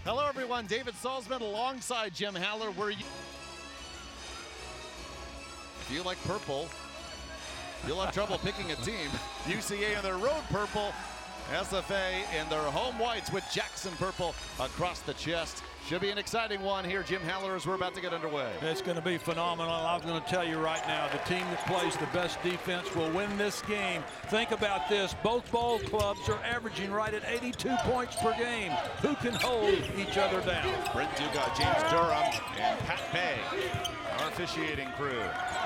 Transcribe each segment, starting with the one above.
Hello, everyone. David Salzman alongside Jim Haller. If you like purple, you'll have trouble picking a team. UCA in their road purple, SFA in their home whites with Jackson purple across the chest. Should be an exciting one here, Jim Haller, as we're about to get underway. It's going to be phenomenal. I'm going to tell you right now, the team that plays the best defense will win this game. Think about this. Both ball clubs are averaging right at 82 points per game. Who can hold each other down? Brent Dugas, James Durham, and Pat Bay, our officiating crew.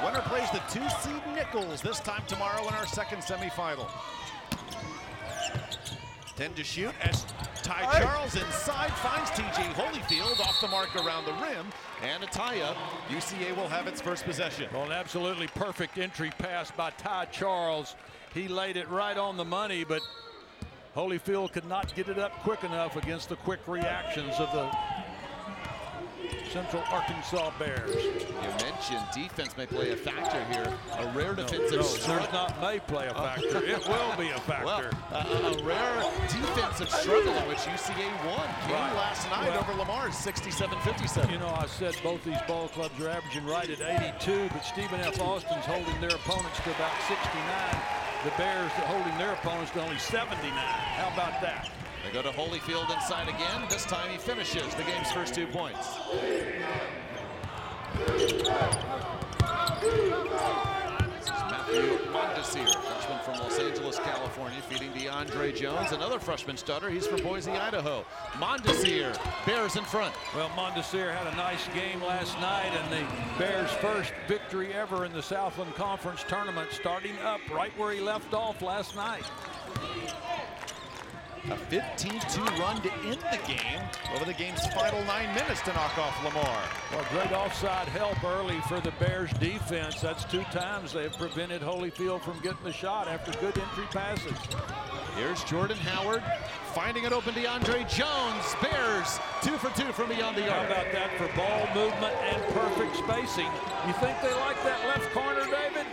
Winner plays the 2-seed Nichols this time tomorrow in our second semifinal. 10 to shoot as Ty Charles inside finds TJ Holyfield off the mark around the rim, and a tie-up. UCA will have its first possession. Well, an absolutely perfect entry pass by Ty Charles. He laid it right on the money, but Holyfield could not get it up quick enough against the quick reactions of the Central Arkansas Bears. You mentioned defense may play a factor here. A rare defensive struggle. There's not may play a factor. It will be a factor. Well, a rare defensive struggle in which UCA won. Came last night over Lamar's 67-57. You know, I said both these ball clubs are averaging right at 82, but Stephen F. Austin's holding their opponents to about 69. The Bears are holding their opponents to only 79. How about that? They go to Holyfield inside again. This time he finishes the game's first 2 points. This is Matthew Mondesir, freshman from Los Angeles, California, feeding DeAndre Jones, another freshman starter. He's from Boise, Idaho. Mondesir, Bears in front. Well, Mondesir had a nice game last night, and the Bears' first victory ever in the Southland Conference tournament, starting up right where he left off last night. A 15-2 run to end the game over the game's final 9 minutes to knock off Lamar. Well, great offside help early for the Bears defense. That's 2 times they've prevented Holyfield from getting the shot after good entry passes. Here's Jordan Howard finding it open. DeAndre Jones. Bears 2 for 2 from beyond the arc. How about that for ball movement and perfect spacing? You think they like that left corner, David?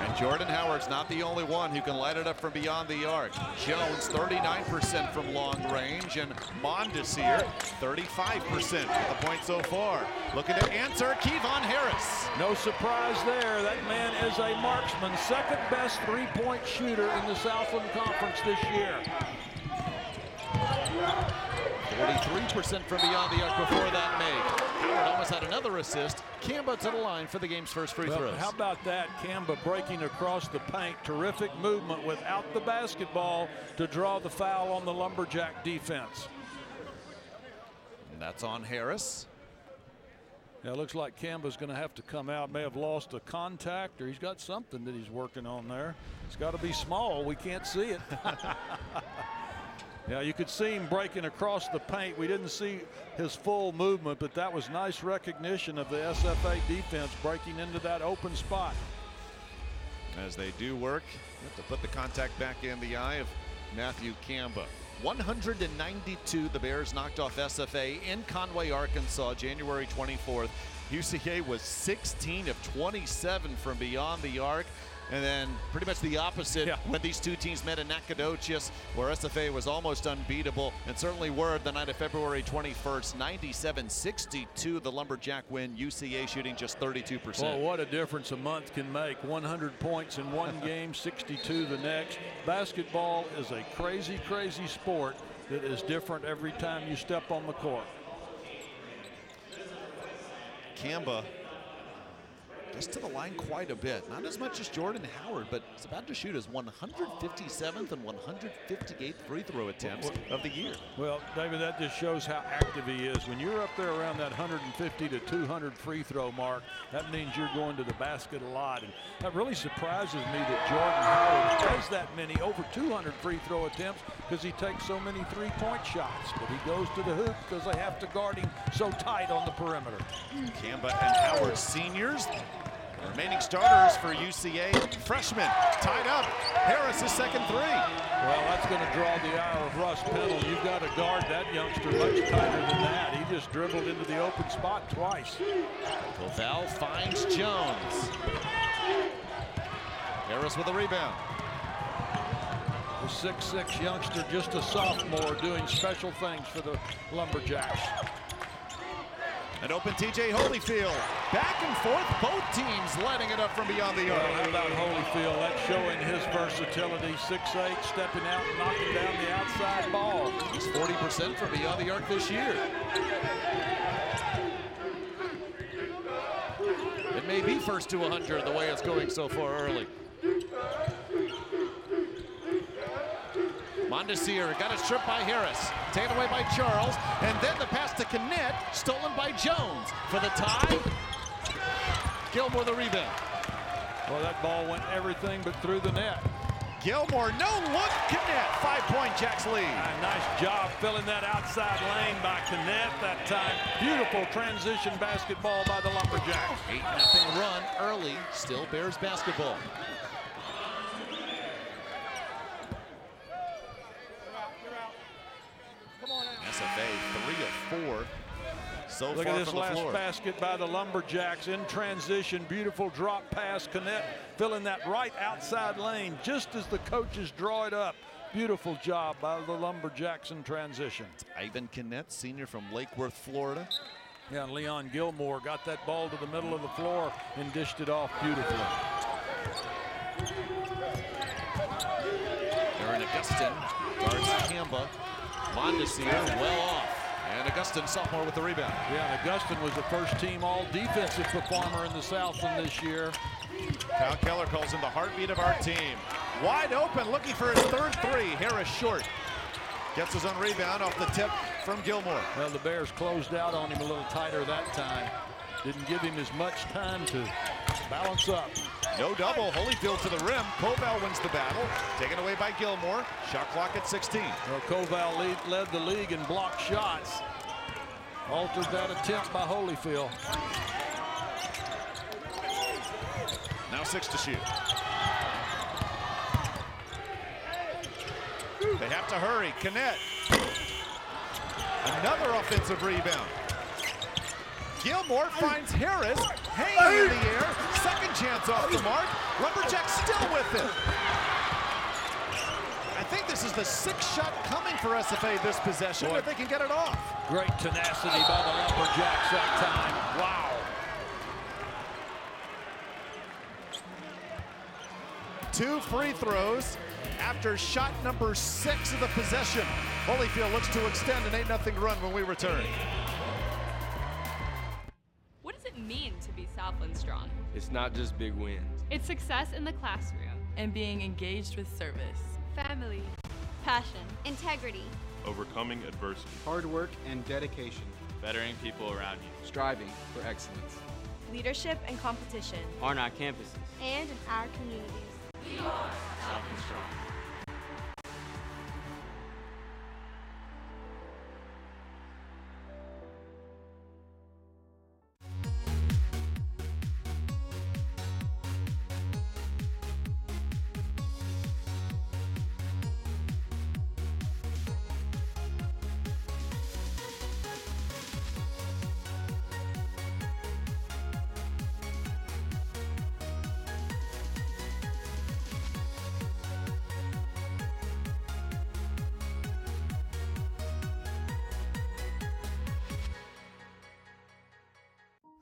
And Jordan Howard's not the only one who can light it up from beyond the arc. Jones 39% from long range, and Mondesir 35% with the point so far. Looking to answer, Kevon Harris. No surprise there. That man is a marksman, second best three-point shooter in the Southland Conference this year. 43% from beyond the arc before that make. Howard almost had another assist. Kamba to the line for the game's first free throws. How about that? Kamba breaking across the paint. Terrific movement without the basketball to draw the foul on the Lumberjack defense. And that's on Harris. Yeah, it looks like Kamba's going to have to come out. May have lost a contact, or he's got something that he's working on there. It's got to be small. We can't see it. Yeah, you could see him breaking across the paint. We didn't see his full movement, but that was nice recognition of the SFA defense breaking into that open spot. As they do work to put the contact back in the eye of Matthew Kamba. 192 the Bears knocked off SFA in Conway, Arkansas, January 24th. UCA was 16 of 27 from beyond the arc. And then pretty much the opposite when these two teams met in Nacogdoches, where SFA was almost unbeatable, and certainly were the night of February 21st, 97-62 the Lumberjack win, UCA shooting just 32%. Well, what a difference a month can make. 100 points in one game, 62 the next. Basketball is a crazy, crazy sport that is different every time you step on the court. Kamba just to the line quite a bit. Not as much as Jordan Howard, but it's about to shoot his 157th and 158th free throw attempts of the year. Well, David, that just shows how active he is. When you're up there around that 150 to 200 free throw mark, that means you're going to the basket a lot. And that really surprises me that Jordan Howard has that many, over 200 free throw attempts, because he takes so many three-point shots. But he goes to the hoop because they have to guard him so tight on the perimeter. Kamba and Howard seniors. Remaining starters for UCA, freshman tied up. Harris' second three. Well, that's going to draw the ire of Russ Pendle. You've got to guard that youngster much tighter than that. He just dribbled into the open spot twice. Koval finds Jones. Harris with a rebound. The 6'6" youngster, just a sophomore, doing special things for the Lumberjacks. An open TJ Holyfield. Back and forth, both teams letting it up from beyond the arc. Well, how about Holyfield? That's showing his versatility. 6'8", stepping out and knocking down the outside ball. He's 40% from beyond the arc this year. It may be first to 100 the way it's going so far early. Mondesir got it stripped by Harris, taken away by Charles, and then the pass to Knet, stolen by Jones for the tie. Gilmore the rebound. Well, that ball went everything but through the net. Gilmore, no look, Knet, 5-point Jacks lead. Nice job filling that outside lane by Knet that time. Beautiful transition basketball by the Lumberjacks. 8-0 run early, still Bears basketball. SFA 3 of 4 so Look far at this from the last floor. basket by the Lumberjacks in transition. Beautiful drop pass. Knet filling that right outside lane just as the coaches draw it up. Beautiful job by the Lumberjacks in transition. Ivan Knet, senior from Lake Worth, Florida. Yeah, and Leon Gilmore got that ball to the middle of the floor and dished it off beautifully. Aaron Augustin guards Kamba. Mondesir well off. And Augustin, sophomore, with the rebound. Yeah, and Augustin was the first-team all-defensive performer in the Southland this year. Kyle Keller calls him the heartbeat of our team. Wide open, looking for his third three. Harris short. Gets his own rebound off the tip from Gilmore. Well, the Bears closed out on him a little tighter that time. Didn't give him as much time to balance up. No double, Holyfield to the rim. Koval wins the battle, taken away by Gilmore. Shot clock at 16. Well, Koval led the league in blocked shots. Altered that attempt by Holyfield. Now 6 to shoot. They have to hurry. Knet. Another offensive rebound. Gilmore finds Harris hanging in the air. Second chance off the mark. Lumberjacks still with it. I think this is the 6th shot coming for SFA this possession, if they can get it off. Great tenacity by the Lumberjacks that time. Wow. Two free throws after shot number 6 of the possession. Holyfield looks to extend an 8-0 run when we return. What does it mean to be Southland strong? It's not just big wins. It's success in the classroom and being engaged with service. family, passion, integrity, overcoming adversity, hard work and dedication, bettering people around you, striving for excellence, leadership and competition, on our campuses, and in our communities. We are Southland Strong.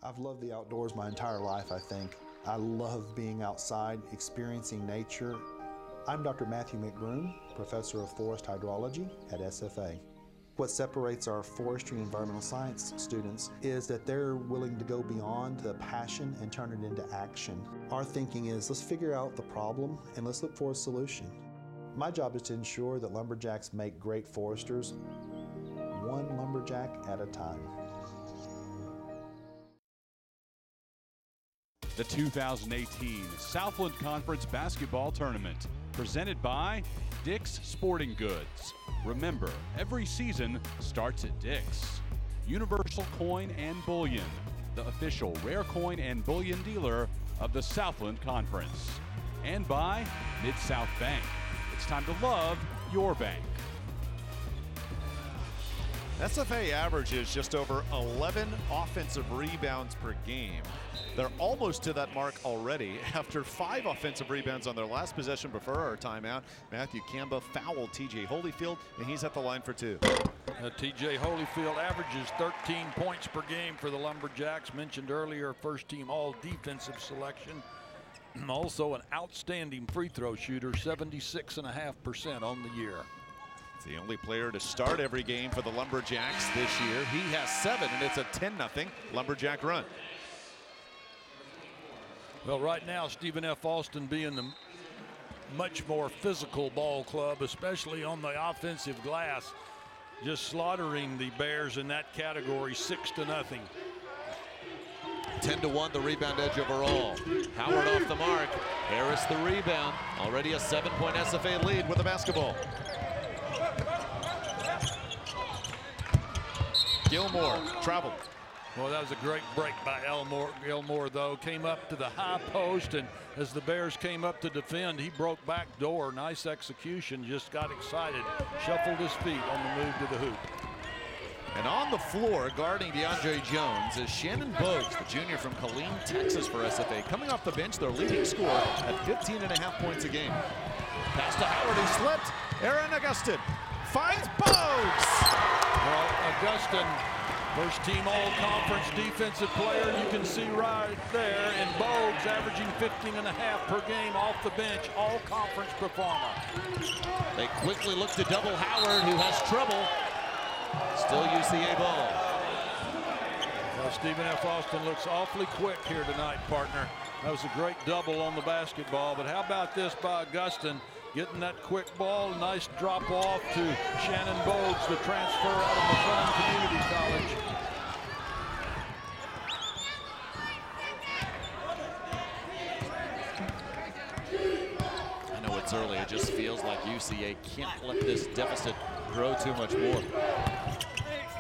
I've loved the outdoors my entire life, I think. I love being outside, experiencing nature. I'm Dr. Matthew McBroom, Professor of Forest Hydrology at SFA. What separates our forestry and environmental science students is that they're willing to go beyond the passion and turn it into action. Our thinking is, let's figure out the problem and let's look for a solution. My job is to ensure that lumberjacks make great foresters, one lumberjack at a time. The 2018 Southland Conference Basketball Tournament, presented by Dick's Sporting Goods. Remember, every season starts at Dick's. Universal Coin and Bullion, the official rare coin and bullion dealer of the Southland Conference. And by Mid-South Bank. It's time to love your bank. SFA averages just over 11 offensive rebounds per game. They're almost to that mark already after 5 offensive rebounds on their last possession before our timeout. Matthew Kamba fouled TJ Holyfield, and he's at the line for 2. TJ Holyfield averages 13 points per game for the Lumberjacks. Mentioned earlier, first team all defensive selection. Also an outstanding free throw shooter, 76.5% on the year. The only player to start every game for the Lumberjacks this year. He has 7, and it's a 10-0 Lumberjack run. Well, right now, Stephen F. Austin being the much more physical ball club, especially on the offensive glass, just slaughtering the Bears in that category, 6-0. 10-1 the rebound edge overall. Howard off the mark. Harris the rebound. Already a 7-point SFA lead with the basketball. Gilmore traveled. Well, that was a great break by Gilmore, though. Came up to the high post, and as the Bears came up to defend, he broke back door. Nice execution, just got excited. Shuffled his feet on the move to the hoop. And on the floor, guarding DeAndre Jones, is Shannon Bogues, the junior from Killeen, Texas for SFA. Coming off the bench, their leading scorer at 15.5 points a game. Pass to Howard, he slipped. Aaron Augustin finds Bogues. Well, Augustin, first team all-conference defensive player, you can see right there, and Bogues averaging 15.5 per game off the bench, all-conference performer. They quickly look to double Howard, who has trouble. Still UCA ball. Well, Stephen F. Austin looks awfully quick here tonight, partner. That was a great double on the basketball, but how about this by Augustin? Getting that quick ball, nice drop off to Shannon Bogues, the transfer out of McLean Community College. I know it's early, it just feels like UCA can't let this deficit grow too much more.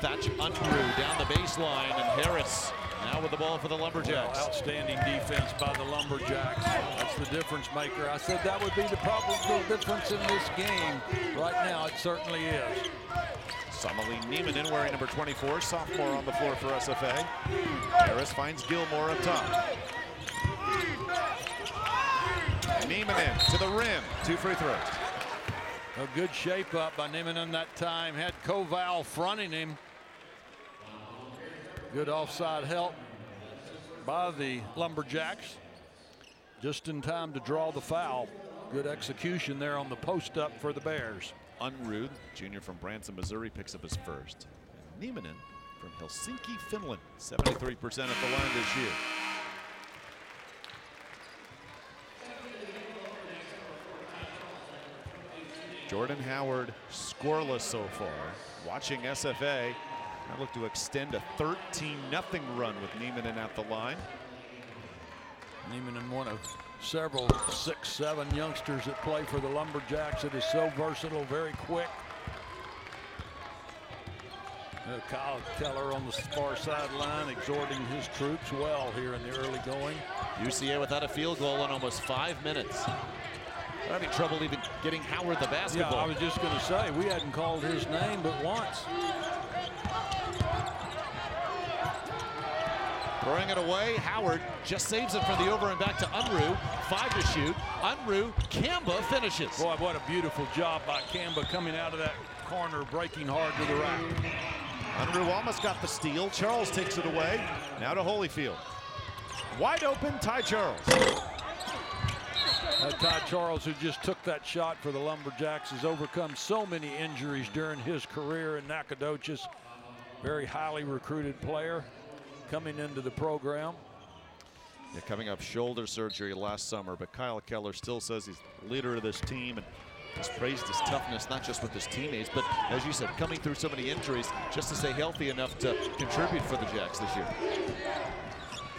Thatch Unruh down the baseline, and Harris now with the ball for the Lumberjacks. Well, outstanding defense by the Lumberjacks. That's the difference maker. I said that would be the probable difference in this game. Right now, it certainly is. Summerlee Niemanen wearing number 24, sophomore on the floor for SFA. Harris finds Gilmore up top. Niemanen to the rim, 2 free throws. A good shape up by Niemanen that time. Had Koval fronting him. Good offside help by the Lumberjacks. Just in time to draw the foul. Good execution there on the post up for the Bears. Unruh, junior from Branson, Missouri, picks up his first. And Niemanen from Helsinki, Finland, 73% at the line this year. Jordan Howard scoreless so far. Watching SFA. I look to extend a 13-0 run with Niemanen at the line. Niemanen, one of several 6'7" youngsters that play for the Lumberjacks. It is so versatile, very quick. Kyle Keller on the far sideline exhorting his troops well here in the early going. UCA without a field goal in almost 5 minutes. They're having trouble even getting Howard the basketball. Yeah, I was just going to say, we hadn't called his name but once. Throwing it away, Howard just saves it from the over and back to Unruh. 5 to shoot. Unruh, Kamba finishes. Boy, what a beautiful job by Kamba coming out of that corner, breaking hard to the rack. Unruh almost got the steal. Charles takes it away. Now to Holyfield. Wide open, Ty Charles. Ty Charles, who just took that shot for the Lumberjacks, has overcome so many injuries during his career in Nacogdoches. Very highly recruited player coming into the program. Yeah, coming off shoulder surgery last summer, but Kyle Keller still says he's the leader of this team and has praised his toughness, not just with his teammates, but as you said, coming through so many injuries just to stay healthy enough to contribute for the Jacks this year.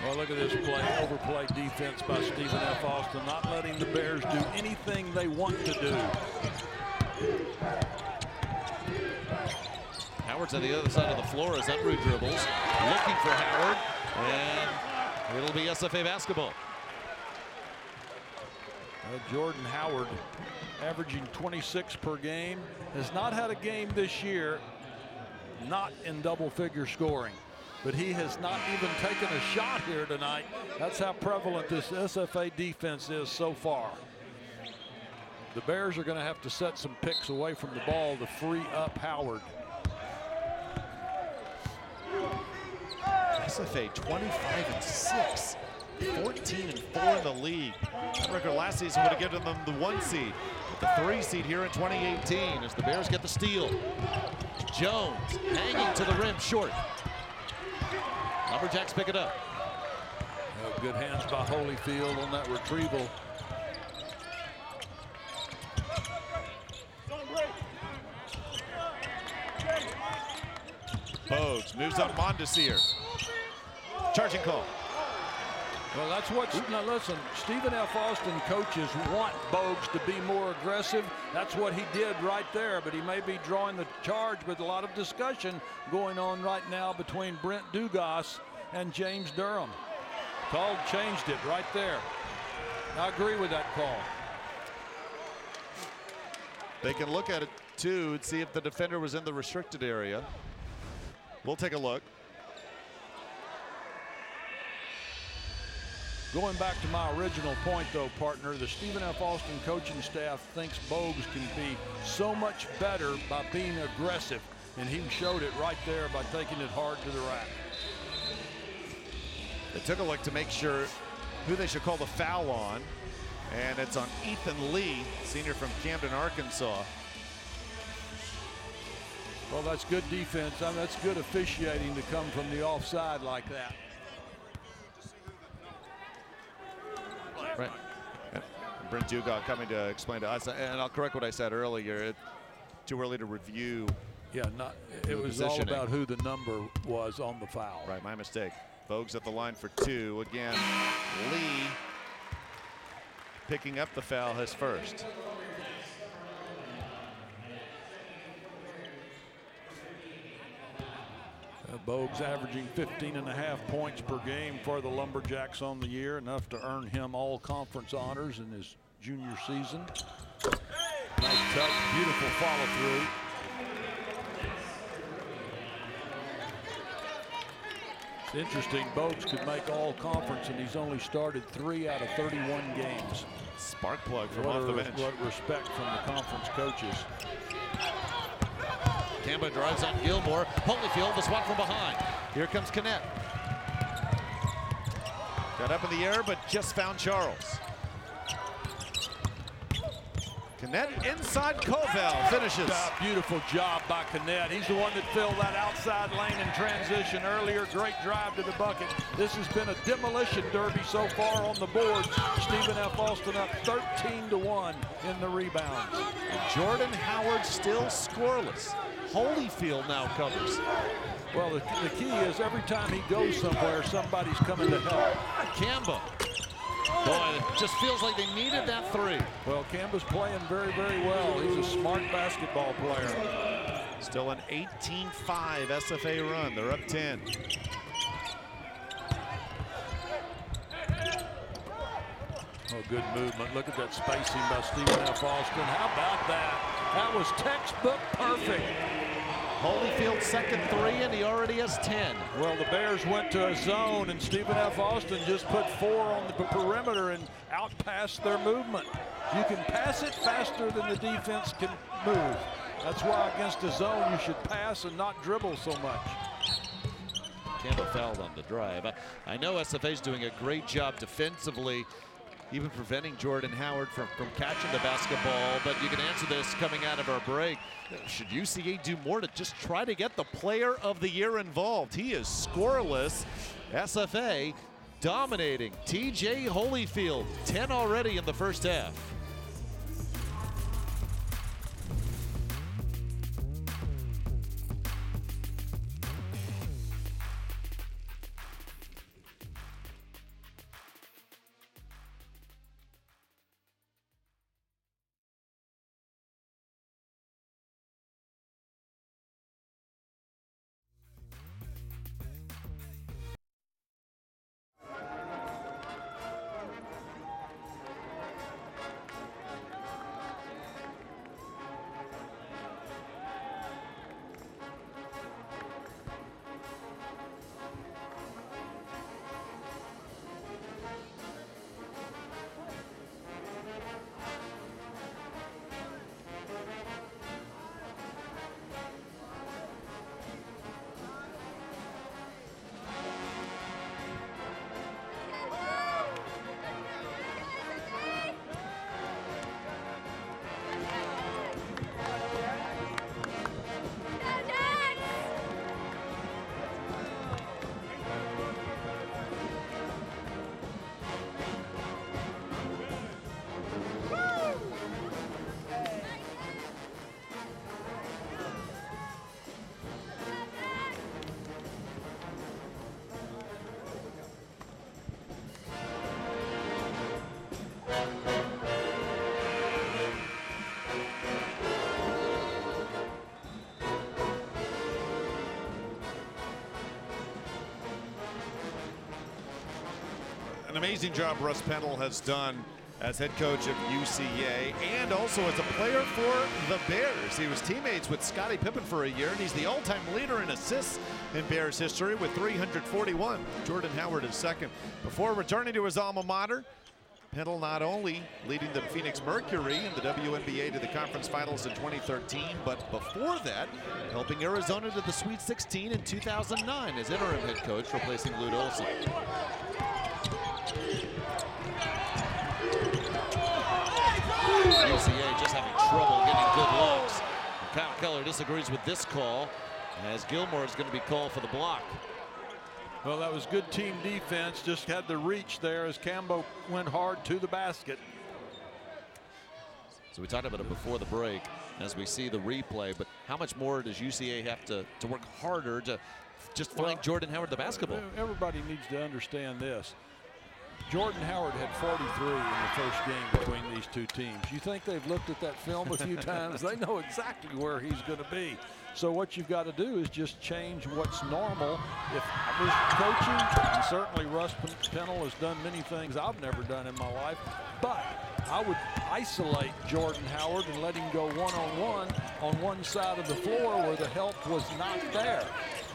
Well, look at this play, overplay defense by Stephen F. Austin, not letting the Bears do anything they want to do. Howard's on the other side of the floor as Unruh dribbles, looking for Howard, and it'll be SFA basketball. Jordan Howard, averaging 26 per game, has not had a game this year not in double-figure scoring. But he has not even taken a shot here tonight. That's how prevalent this SFA defense is so far. The Bears are going to have to set some picks away from the ball to free up Howard. SFA 25-6, 14-4 in the league. That record last season would have given them the 1 seed, but the 3 seed here in 2018 as the Bears get the steal. Jones hanging to the rim, short. Lumberjacks pick it up. Oh, good hands by Holyfield on that retrieval. Bogues moves on Mondesir. Charging call. Well, that's what, now listen, Stephen F. Austin coaches want Bogues to be more aggressive. That's what he did right there, but he may be drawing the charge with a lot of discussion going on right now between Brent Dugas and James Durham. Call changed it right there. I agree with that call. They can look at it too and see if the defender was in the restricted area. We'll take a look. Going back to my original point, though, partner, the Stephen F. Austin coaching staff thinks Bogues can be so much better by being aggressive, and he showed it right there by taking it hard to the rack. They took a look to make sure who they should call the foul on, and it's on Ethan Lee, senior from Camden, Arkansas. Well, that's good defense. I mean, that's good officiating to come from the offside like that. Right. And Brent Dugas coming to explain to us, and I'll correct what I said earlier. It's too early to review. Yeah, it was all about who the number was on the foul. Right, my mistake. Bogues at the line for 2. Again, Lee picking up the foul, his first. Bogues averaging 15.5 points per game for the Lumberjacks on the year, enough to earn him all conference honors in his junior season. Nice touch, beautiful follow through. It's interesting, Bogues could make all conference and he's only started 3 out of 31 games. Spark plug from off the bench. What respect from the conference coaches. Kamba drives on Gilmore. Holyfield, the swat from behind. Here comes Kennett. Got up in the air, but just found Charles. Kennett inside Koval finishes. Beautiful job by Kennett. He's the one that filled that outside lane in transition earlier. Great drive to the bucket. This has been a demolition derby so far on the board. Stephen F. Austin up 13-1 in the rebounds. And Jordan Howard still scoreless. Holyfield now covers. Well, the key is every time he goes somewhere, somebody's coming to help. Kamba. Boy, it just feels like they needed that 3. Well, Kamba's playing very, very well. He's a smart basketball player. Still an 18-5 SFA run. They're up 10. Oh, good movement. Look at that spacing by Stephen F. Austin. How about that? That was textbook perfect. Holyfield's second 3, and he already has 10. Well, the Bears went to a zone, and Stephen F. Austin just put 4 on the perimeter and outpassed their movement. You can pass it faster than the defense can move. That's why against a zone you should pass and not dribble so much. Kamba fouled on the drive. I know SFA's doing a great job defensively, even preventing Jordan Howard from catching the basketball, but you can answer this coming out of our break. Should UCA do more to just try to get the player of the year involved? He is scoreless. SFA dominating. TJ Holyfield, 10 already in the first half. An amazing job Russ Pendle has done as head coach of UCA and also as a player for the Bears. He was teammates with Scottie Pippen for a year, and he's the all-time leader in assists in Bears history with 341. Jordan Howard is second. Before returning to his alma mater, Pendle not only leading the Phoenix Mercury in the WNBA to the conference finals in 2013, but before that, helping Arizona to the Sweet 16 in 2009 as interim head coach, replacing Lute Olson. UCA just having trouble getting good looks. Kyle Keller disagrees with this call as Gilmore is going to be called for the block. Well, that was good team defense. Just had the reach there as Cambo went hard to the basket. So we talked about it before the break as we see the replay, but how much more does UCA have to work harder to just find Jordan Howard the basketball? Everybody needs to understand this. Jordan Howard had 43 in the first game between these two teams. You think they've looked at that film a few times? They know exactly where he's going to be. So what you've got to do is just change what's normal. If I was coaching, and certainly Russ Pendle has done many things I've never done in my life, but I would isolate Jordan Howard and let him go one-on-one on one side of the floor where the help was not there.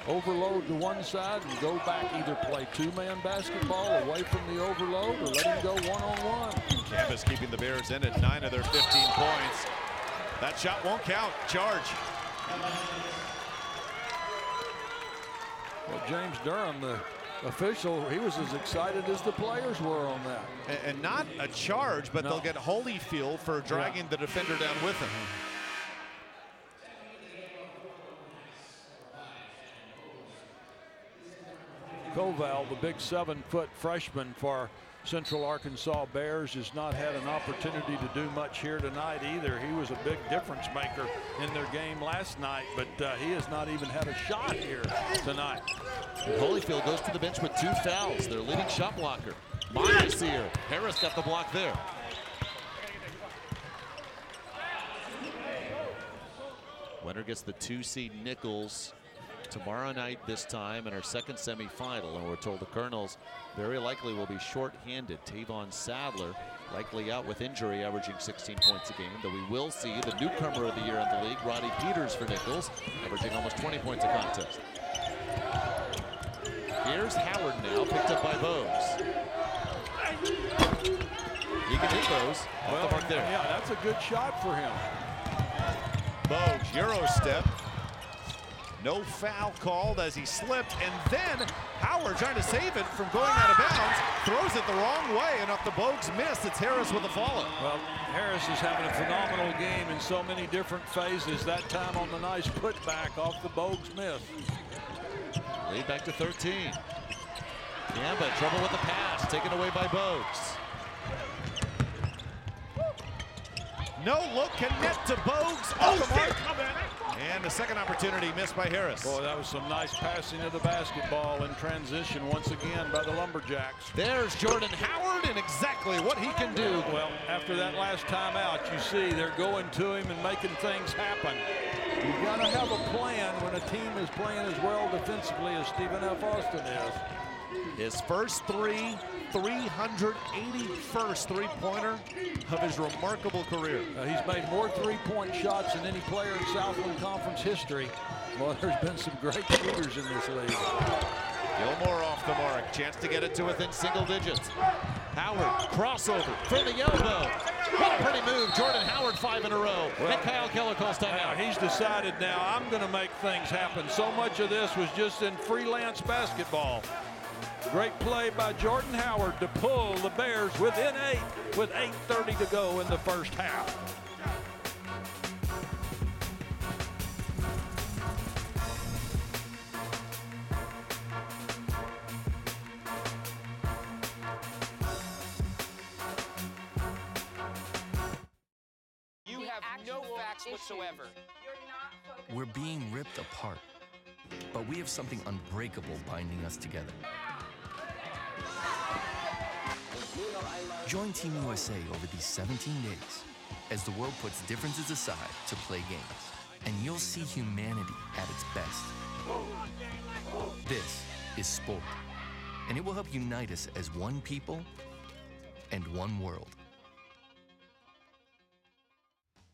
Overload to one side and go back, either play two-man basketball away from the overload or let him go one-on-one. Campus keeping the Bears in at 9 of their 15 points. That shot won't count. Charge. Well, James Durham, the official, he was as excited as the players were on that. And not a charge, but they'll get Holyfield for dragging the defender down with him. Koval, the big 7-foot freshman for Central Arkansas Bears, has not had an opportunity to do much here tonight either. He was a big difference maker in their game last night, but he has not even had a shot here tonight. And Holyfield goes to the bench with 2 fouls. Their leading shot blocker. Myers here. Harris got the block there. Winner gets the 2-seed Nichols tomorrow night this time in our second semifinal, and we're told the Colonels very likely will be short-handed. Tavon Sadler likely out with injury, averaging 16 points a game, though we will see the newcomer of the year in the league, Roddy Peters, for Nichols, averaging almost 20 points a contest. Here's Howard now, picked up by Bogues. He can hit those. Off the mark there. Yeah, that's a good shot for him. Bogues, Euro step. No foul called as he slipped, and then Howard trying to save it from going out of bounds, throws it the wrong way, and off the Bogues miss, it's Harris with a follow. Well, Harris is having a phenomenal game in so many different phases. That time on the nice putback off the Bogues miss. Lead back to 13. Gamba, trouble with the pass, taken away by Bogues. No look, connect to Bogues, off the mark. And the second opportunity missed by Harris. Boy, that was some nice passing of the basketball in transition once again by the Lumberjacks. There's Jordan Howard and exactly what he can do. Well, after that last timeout, you see they're going to him and making things happen. You've got to have a plan when a team is playing as well defensively as Stephen F. Austin is. His first 381st three-pointer of his remarkable career. He's made more three-point shots than any player in Southland Conference history. Well, there's been some great shooters in this league. Gilmore off the mark. Chance to get it to within single digits. Howard, crossover for the elbow. What a pretty move. Jordan Howard 5 in a row. Well, and Kyle Keller calls timeout. He's decided now, I'm going to make things happen. So much of this was just in freelance basketball. Great play by Jordan Howard to pull the Bears within 8 with 8:30 to go in the first half. You have no facts whatsoever. We're being ripped apart, but we have something unbreakable binding us together. Join Team USA over these 17 days as the world puts differences aside to play games, and you'll see humanity at its best. This is sport. and it will help unite us as one people and one world.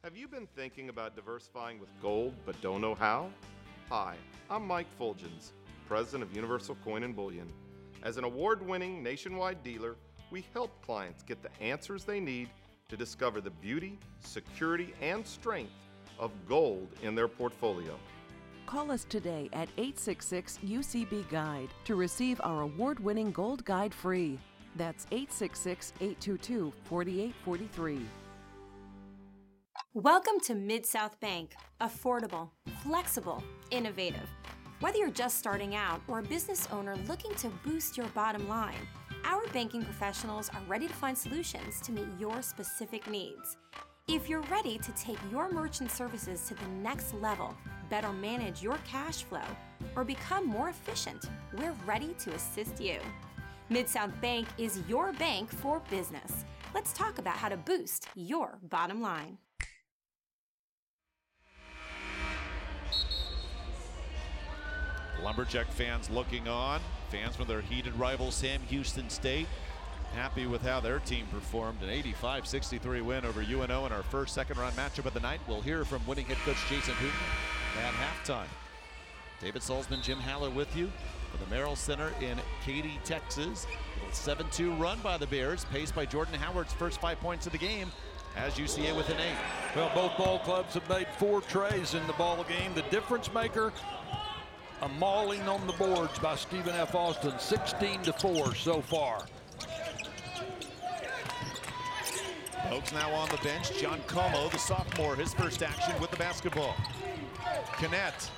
Have you been thinking about diversifying with gold but don't know how? Hi, I'm Mike Fulgens, president of Universal Coin and Bullion. As an award-winning nationwide dealer, we help clients get the answers they need to discover the beauty, security, and strength of gold in their portfolio. Call us today at 866-UCB-GUIDE to receive our award-winning Gold Guide free. That's 866-822-4843. Welcome to Mid-South Bank. Affordable, flexible, innovative. Whether you're just starting out or a business owner looking to boost your bottom line, our banking professionals are ready to find solutions to meet your specific needs. If you're ready to take your merchant services to the next level, better manage your cash flow, or become more efficient, we're ready to assist you. Mid-South Bank is your bank for business. Let's talk about how to boost your bottom line. Lumberjack fans looking on. Fans from their heated rival Sam Houston State happy with how their team performed. An 85-63 win over UNO in our first second-round matchup of the night. We'll hear from winning head coach Jason Hooten at halftime. David Salzman, Jim Haller with you for the Merrill Center in Katy, Texas. A 7-2 run by the Bears, paced by Jordan Howard's first 5 points of the game, as UCA with an 8. Well, both ball clubs have made 4 trays in the ball game. The difference maker, a mauling on the boards by Stephen F. Austin, 16-4 so far. Oaks now on the bench. John Como, the sophomore, his first action with the basketball. Kennett,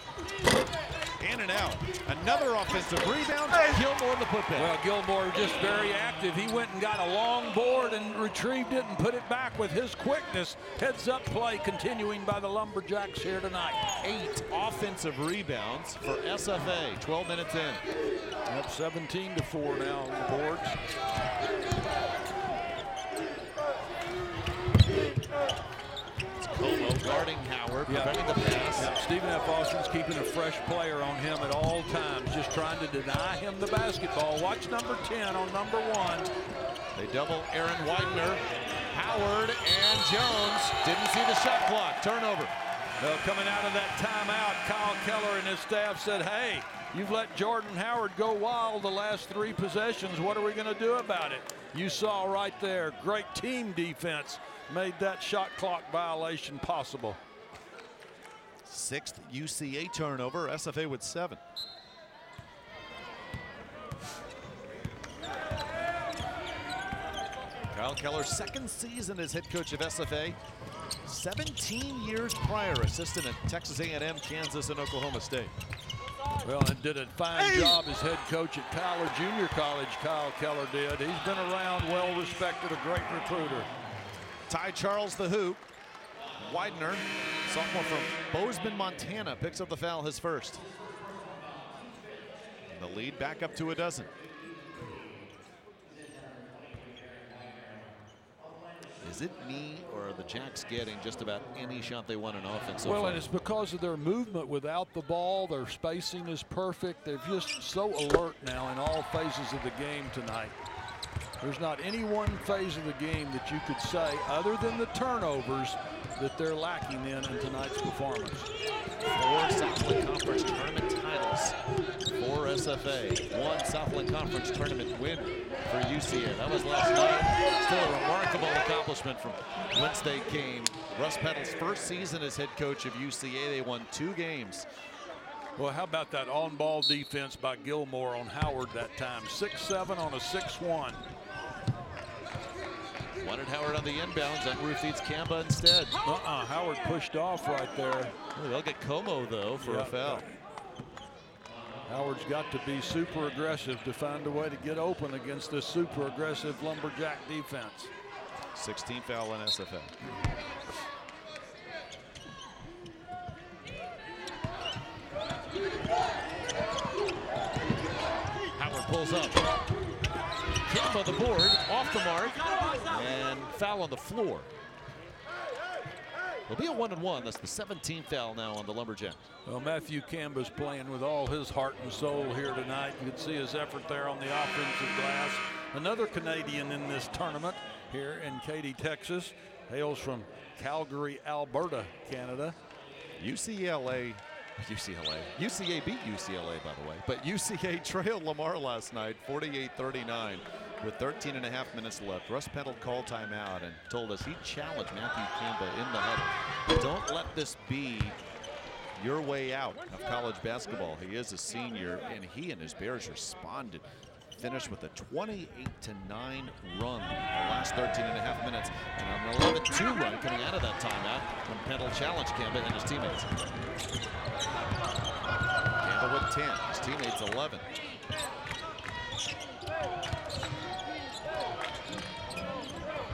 in and out. Another offensive rebound. Gilmore in the putback. Well, Gilmore just very active. He went and got a long board and retrieved it and put it back with his quickness. Heads up play continuing by the Lumberjacks here tonight. 8 offensive rebounds for SFA, 12 minutes in. Up 17-4 now on the boards. It's Como guarding Howard, preventing the pass. Yeah, Stephen F. Austin's keeping a fresh player on him at all times, just trying to deny him the basketball. Watch number 10 on number 1. They double Aaron Widener. Howard and Jones didn't see the shot clock. Turnover. Well, coming out of that timeout, Kyle Keller and his staff said, hey, you've let Jordan Howard go wild the last 3 possessions. What are we going to do about it? You saw right there, great team defense made that shot clock violation possible. 6th UCA turnover, SFA with 7. Kyle Keller's second season as head coach of SFA. 17 years prior, assistant at Texas A&M, Kansas, and Oklahoma State. Well, and did a fine job as head coach at Tyler Junior College, Kyle Keller did. He's been around, well-respected, a great recruiter. Ty Charles, the hoop. Widener, sophomore from Bozeman, Montana, picks up the foul, his first. The lead back up to a dozen. Is it me, or are the Jacks getting just about any shot they want in offense so far? And it's because of their movement without the ball. Their spacing is perfect. They're just so alert now in all phases of the game tonight. There's not any one phase of the game that you could say, other than the turnovers, that they're lacking in tonight's performance. 4 Southland Conference tournament titles for SFA. 1 Southland Conference tournament win for UCA. That was last night. Still a remarkable accomplishment from Wednesday game. Russ Pettle's first season as head coach of UCA. They won 2 games. Well, how about that on-ball defense by Gilmore on Howard that time? 6-7 on a 6-1. Wanted Howard on the inbounds. Unruh feeds Kamba instead. Howard pushed off right there. They'll get Como, though, for a foul. Howard's got to be super aggressive to find a way to get open against this super aggressive Lumberjack defense. 16th foul on SFA. Howard pulls up. Kemba the board, off the mark, and foul on the floor. It'll be a 1-and-1. That's the 17th foul now on the Lumberjacks. Well, Matthew Camba's playing with all his heart and soul here tonight. You can see his effort there on the offensive glass. Another Canadian in this tournament here in Katy, Texas. Hails from Calgary, Alberta, Canada. UCLA beat UCLA, by the way. But UCA trailed Lamar last night, 48-39. With 13 and a half minutes left. Russ Pendle called timeout and told us he challenged Matthew Camba in the huddle. Don't let this be your way out of college basketball. He is a senior, and he and his Bears responded. Finished with a 28-9 run in the last 13 and a half minutes, and an 11-2 run coming out of that timeout when Pendle challenged Camba and his teammates. Camba with 10, his teammates 11.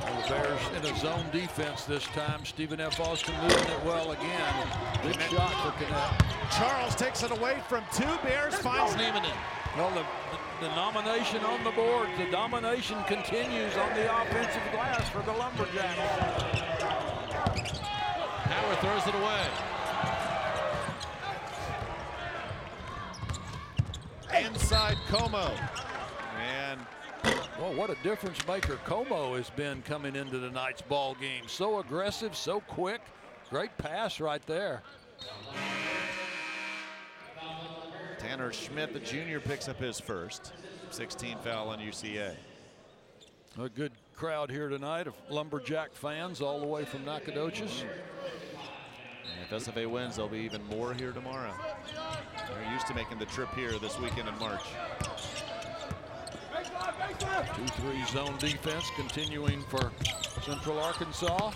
The Bears in a zone defense this time. Stephen F. Austin moving it well again. Good shot for Connect. Charles takes it away from two. Bears finds Niemanen. Well, the nomination on the board. The domination continues on the offensive glass for the Lumberjacks. Howard throws it away. Inside Como. And well, what a difference maker Como has been coming into tonight's ball game. So aggressive, so quick. Great pass right there. Tanner Schmidt, the junior, picks up his first. 16 foul on UCA. A good crowd here tonight of Lumberjack fans all the way from Nacogdoches. And if SFA wins, there'll be even more here tomorrow. They're used to making the trip here this weekend in March. 2-3 zone defense continuing for Central Arkansas.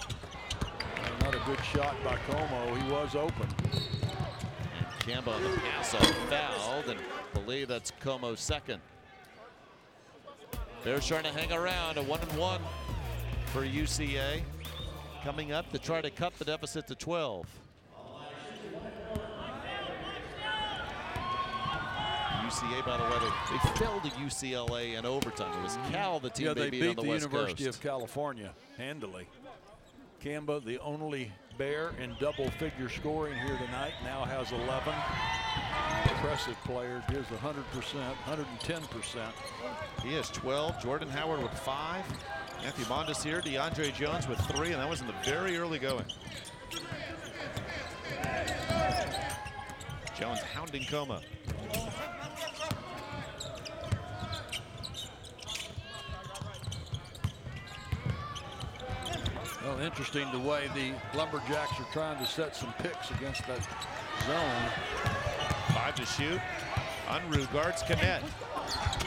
Another good shot by Como. He was open. Camba on the pass off fouled, and believe that's Como's second. Bears trying to hang around. A 1-and-1 for UCA. Coming up to try to cut the deficit to 12. UCA, by the way, they fell to UCLA in overtime. It was Cal, the team they beat on the West Coast. University of California handily. Camba, the only Bear in double figure scoring here tonight, now has 11. Impressive player, gives 100%, 110%. He has 12. Jordan Howard with 5. Matthew Mondesir, DeAndre Jones with 3, and that was in the very early going. Jones hounding Como. Well, interesting the way the Lumberjacks are trying to set some picks against that zone. 5 to shoot. Unruh guards Knet.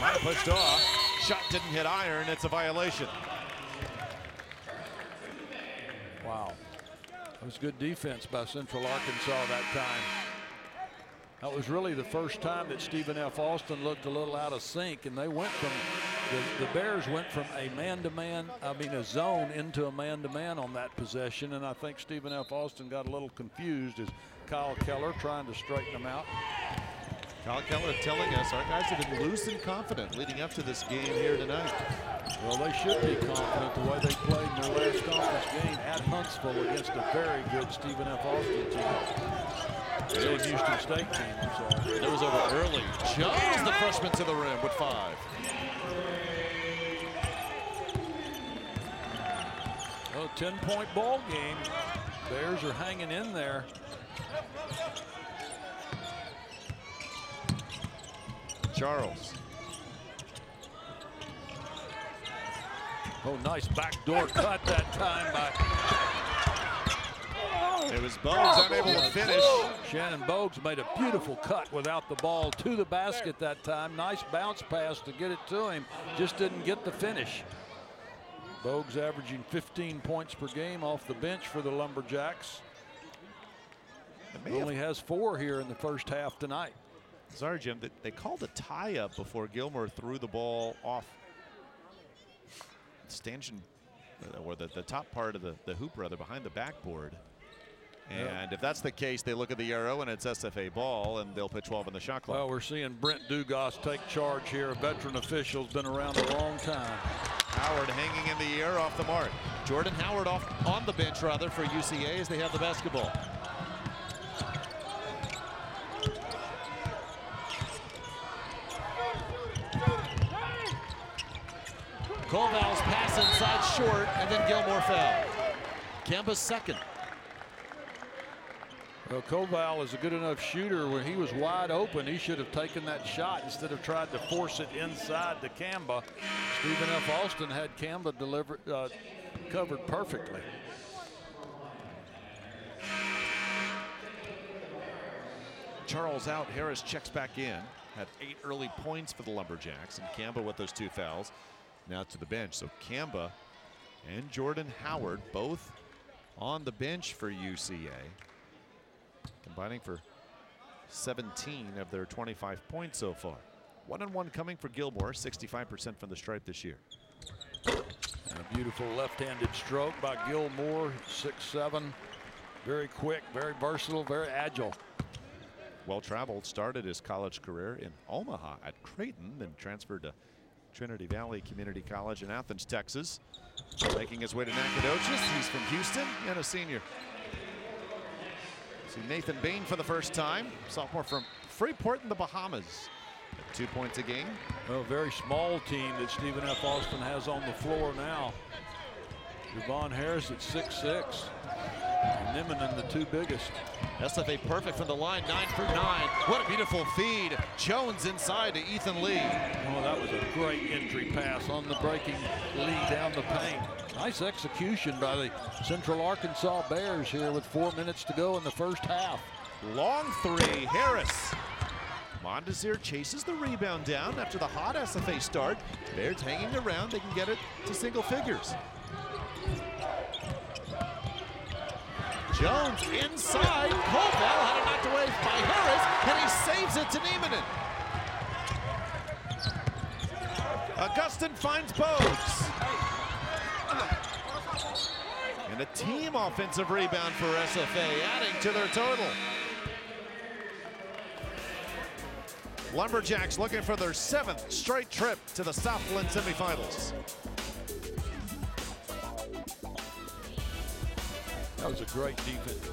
Might have pushed off. Shot didn't hit iron. It's a violation. Wow. That was good defense by Central Arkansas that time. That was really the first time that Stephen F. Austin looked a little out of sync, and they went from the Bears went from a man-to-man, a zone into a man-to-man on that possession, and I think Stephen F. Austin got a little confused as Kyle Keller trying to straighten them out. Kyle Keller telling us our guys have been loose and confident leading up to this game here tonight. Well, they should be confident the way they played in their last conference game at Huntsville against a very good Stephen F. Austin team. It was Houston State team, I'm sorry. It was over early. Jones, the freshman, to the rim with 5. Well, 10-point ball game. Bears are hanging in there. Charles. Oh, nice backdoor cut that time by. It was Bogues unable to finish. Shannon Bogues made a beautiful cut without the ball to the basket that time. Nice bounce pass to get it to him. Just didn't get the finish. Bogues averaging 15 points per game off the bench for the Lumberjacks. He only has 4 here in the first half tonight. Sorry, Jim, they called a tie-up before Gilmer threw the ball off stanchion, or the top part of the hoop, rather, behind the backboard. And if that's the case, they look at the arrow and it's SFA ball, and they'll put 12 in the shot clock. Well, we're seeing Brent Dugas take charge here. A veteran official, has been around a long time. Howard hanging in the air off the mark. Jordan Howard on the bench rather for UCA as they have the basketball. Koval's pass inside short, and then Gilmore foul. Kamba's second. Well, Koval is a good enough shooter. When he was wide open, he should have taken that shot instead of tried to force it inside to Kamba. Stephen F. Austin had Kamba covered perfectly. Charles out, Harris checks back in. Had 8 early points for the Lumberjacks, and Kamba with those 2 fouls. Now to the bench. So Kamba and Jordan Howard both on the bench for UCA, combining for 17 of their 25 points so far. 1-on-1 coming for Gilmore, 65% from the stripe this year. And a beautiful left-handed stroke by Gilmore, 6'7", very quick, very versatile, very agile. Well-traveled, started his college career in Omaha at Creighton, then transferred to Trinity Valley Community College in Athens, Texas. Making his way to Nacogdoches. He's from Houston and a senior. See Nathan Bain for the first time, sophomore from Freeport in the Bahamas. At 2 points a game. Well, a very small team that Stephen F. Austin has on the floor now. Javon Harris at 6'6". And Niminen, the 2 biggest. SFA perfect from the line, 9 for 9. What a beautiful feed. Jones inside to Ethan Lee. Oh, that was a great entry pass on the breaking Lee down the paint. Nice execution by the Central Arkansas Bears here with 4 minutes to go in the first half. Long 3, Harris. Mondesir chases the rebound down after the hot SFA start. Bears hanging around, they can get it to single figures. Jones inside, Koval had it knocked away by Harris, and he saves it to Nieminen. Augustin finds Bogues. And a team offensive rebound for SFA, adding to their total. Lumberjacks looking for their 7th straight trip to the Southland semifinals. That was a great defense.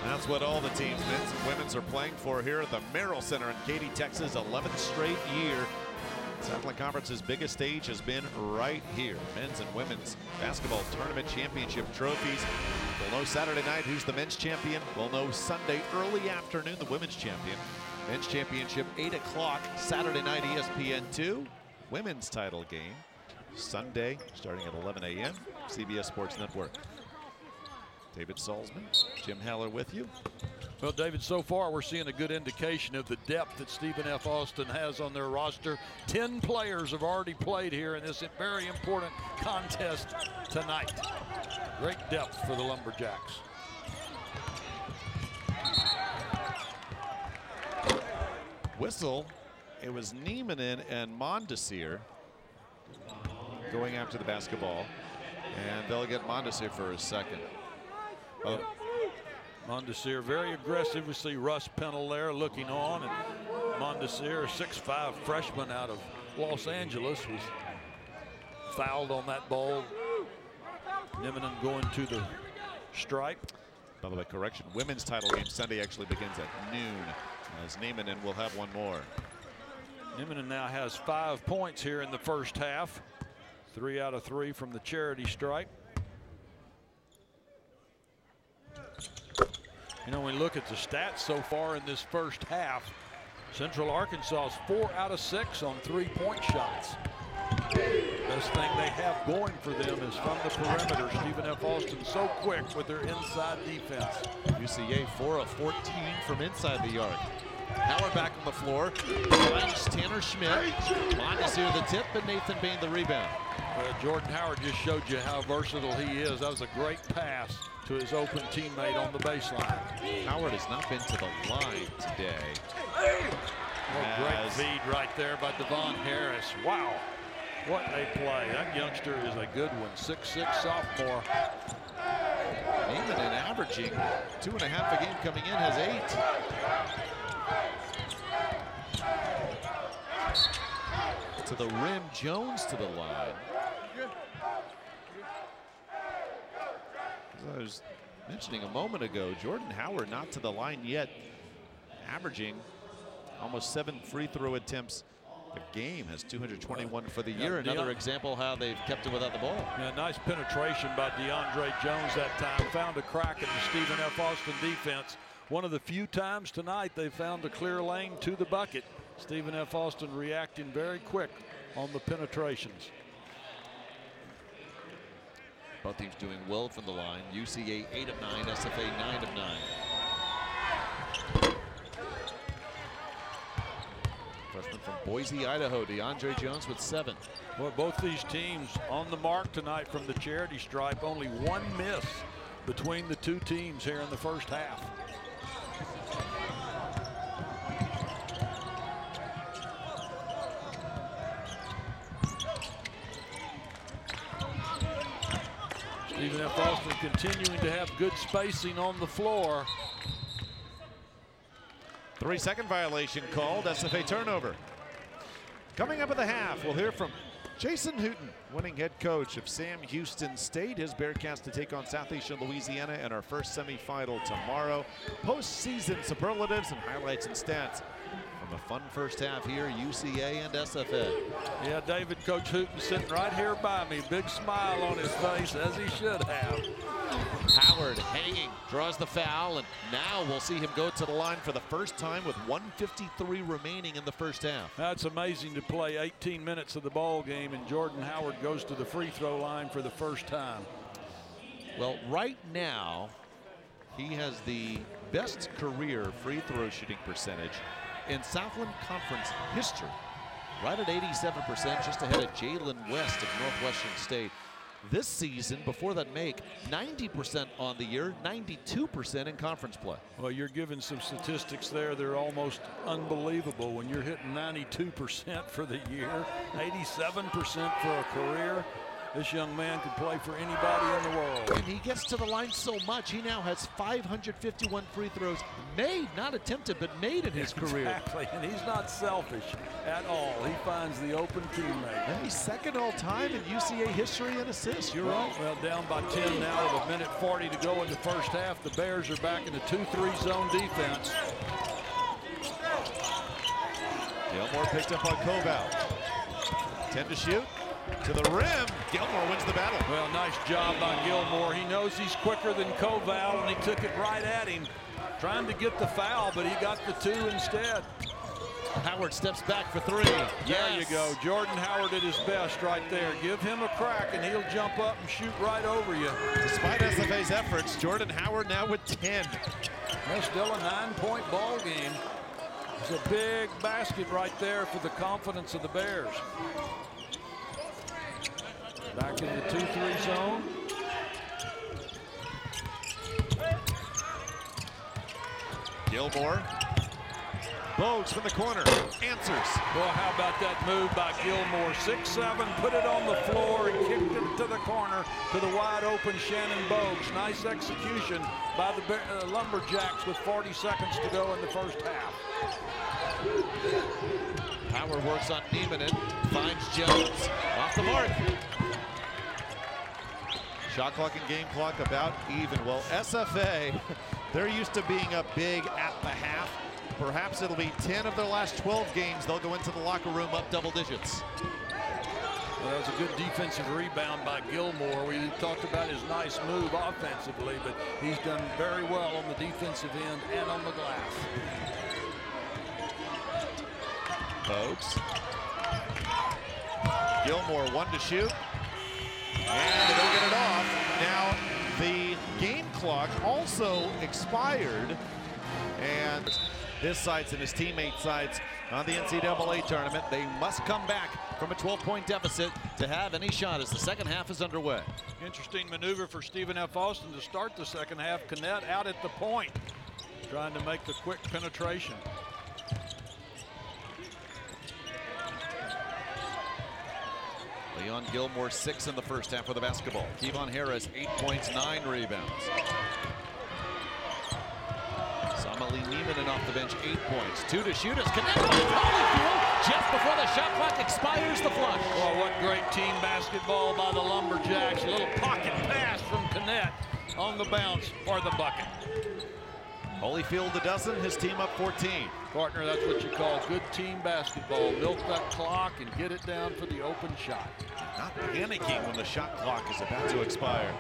That's what all the teams, men's and women's, are playing for here at the Merrill Center in Katy, Texas. 11th straight year. Southland Conference's biggest stage has been right here. Men's and women's basketball tournament championship trophies. We'll know Saturday night who's the men's champion. We'll know Sunday early afternoon the women's champion. Men's championship 8 o'clock Saturday night, ESPN2. Women's title game Sunday starting at 11 a.m. CBS Sports Network. David Salzman, Jim Haller with you. Well, David, so far we're seeing a good indication of the depth that Stephen F. Austin has on their roster. 10 players have already played here in this very important contest tonight. Great depth for the Lumberjacks. Whistle, it was Nieminen and Mondesir. going after the basketball. And they'll get Mondesir for his second. Mondesir very aggressive. We see Russ Pennell there looking on. And Mondesir, a 6'5" freshman out of Los Angeles, was fouled on that ball. Niminen going to the stripe. By the way, correction, women's title game Sunday actually begins at noon, as Niminen will have one more. Niminen now has 5 points here in the first half. 3 out of 3 from the charity stripe. You know, when we look at the stats so far in this first half, Central Arkansas is 4 out of 6 on 3-point shots. Best thing they have going for them is from the perimeter. Stephen F. Austin so quick with their inside defense. UCA 4 of 14 from inside the arc. Howard back on the floor. Finds Tanner Schmidt. Mondesir the tip, and Nathan Bain the rebound. Jordan Howard just showed you how versatile he is. That was a great pass to his open teammate on the baseline. Howard has not been to the line today. Great feed right there by Devon Harris. Wow, what a play. That youngster is a good one. 6'6" sophomore. Niminen averaging 2.5 a game coming in, has 8. To the rim, Jones to the line. As I was mentioning a moment ago, Jordan Howard not to the line yet, averaging almost 7 free throw attempts a game, has 221 for the year. Another example how they've kept it without the ball. Yeah, nice penetration by DeAndre Jones that time. Found a crack in the Stephen F. Austin defense. One of the few times tonight they found a clear lane to the bucket. Stephen F. Austin reacting very quick on the penetrations. Both teams doing well from the line. UCA 8 of 9, SFA 9 of 9. Freshman from Boise, Idaho, DeAndre Jones with 7. Well, both these teams on the mark tonight from the charity stripe. Only 1 miss between the two teams here in the first half. Stephen F. Austin continuing to have good spacing on the floor. 3-second violation called, SFA turnover. Coming up at the half, we'll hear from Jason Hooten, winning head coach of Sam Houston State. His Bearcats to take on Southeastern Louisiana in our first semifinal tomorrow. Postseason superlatives and highlights and stats from a fun first half here, UCA and SFA. Yeah, David, Coach Hooten sitting right here by me. Big smile on his face, as he should have. Howard hanging, draws the foul, and now we'll see him go to the line for the first time with 1:53 remaining in the first half. That's amazing to play 18 minutes of the ball game, and Jordan Howard goes to the free throw line for the first time. Well, right now, he has the best career free throw shooting percentage in Southland Conference history. Right at 87%, just ahead of Jalen West of Northwestern State. This season, before that make, 90% on the year, 92% in conference play. Well, you're giving some statistics there. They're almost unbelievable. When you're hitting 92% for the year, 87% for a career, this young man could play for anybody in the world. And he gets to the line so much, he now has 551 free throws made, not attempted, but made in his career. Exactly, and he's not selfish at all. He finds the open teammate. And he's second all time in UCA history in assists, you're right. Well, down by 10 now with 1:40 to go in the first half. The Bears are back in the 2-3 zone defense. Gilmore picked up on Koval. 10 to shoot. To the rim, Gilmore wins the battle. Well, nice job by Gilmore. He knows he's quicker than Koval, and he took it right at him. Trying to get the foul, but he got the 2 instead. Howard steps back for 3. There you go. Jordan Howard at his best right there. Give him a crack, and he'll jump up and shoot right over you. Despite SFA's efforts, Jordan Howard now with 10. That's still a 9-point ball game. It's a big basket right there for the confidence of the Bears. Back in the 2-3 zone. Gilmore Bogues from the corner answers. Well, how about that move by Gilmore? 6'7", put it on the floor and kicked it to the corner to the wide open Shannon Bogues. Nice execution by the Lumberjacks with 40 seconds to go in the first half. Howard works on Niemanen, finds Jones off the mark. Shot clock and game clock about even. Well, SFA, they're used to being up big at the half. Perhaps it'll be 10 of their last 12 games. They'll go into the locker room up double digits. Well, that was a good defensive rebound by Gilmore. We talked about his nice move offensively, but he's done very well on the defensive end and on the glass. Bogues. Gilmore, 1 to shoot. And they don't get it off. Now, the game clock also expired. And his sides and his teammates' sides on the NCAA tournament. They must come back from a 12-point deficit to have any shot as the second half is underway. Interesting maneuver for Stephen F. Austin to start the second half. Canet out at the point, trying to make the quick penetration. Leon Gilmore 6 in the first half for the basketball. Kevon Harris 8 points, 9 rebounds. Samali Niemanen off the bench, 8 points. 2 to shoot as Canet Holyfield just before the shot clock expires, the flush. Well, what great team basketball by the Lumberjacks. A little pocket pass from Canet on the bounce for the bucket. Holyfield a dozen, his team up 14. Partner, that's what you call good team basketball. Milk that clock and get it down for the open shot. Not panicking when the shot clock is about to expire.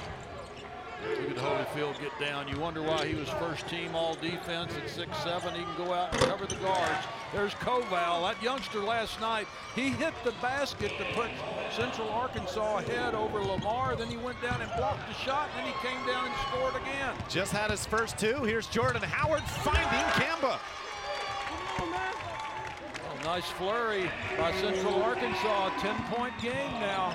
Look at Holyfield get down. You wonder why he was first team all defense at 6'7". He can go out and cover the guards. There's Koval, that youngster last night. He hit the basket to put Central Arkansas ahead over Lamar. Then he went down and blocked the shot. Then he came down and scored again. Just had his first 2. Here's Jordan Howard finding Kamba. Oh, nice flurry by Central Arkansas. 10-point game now.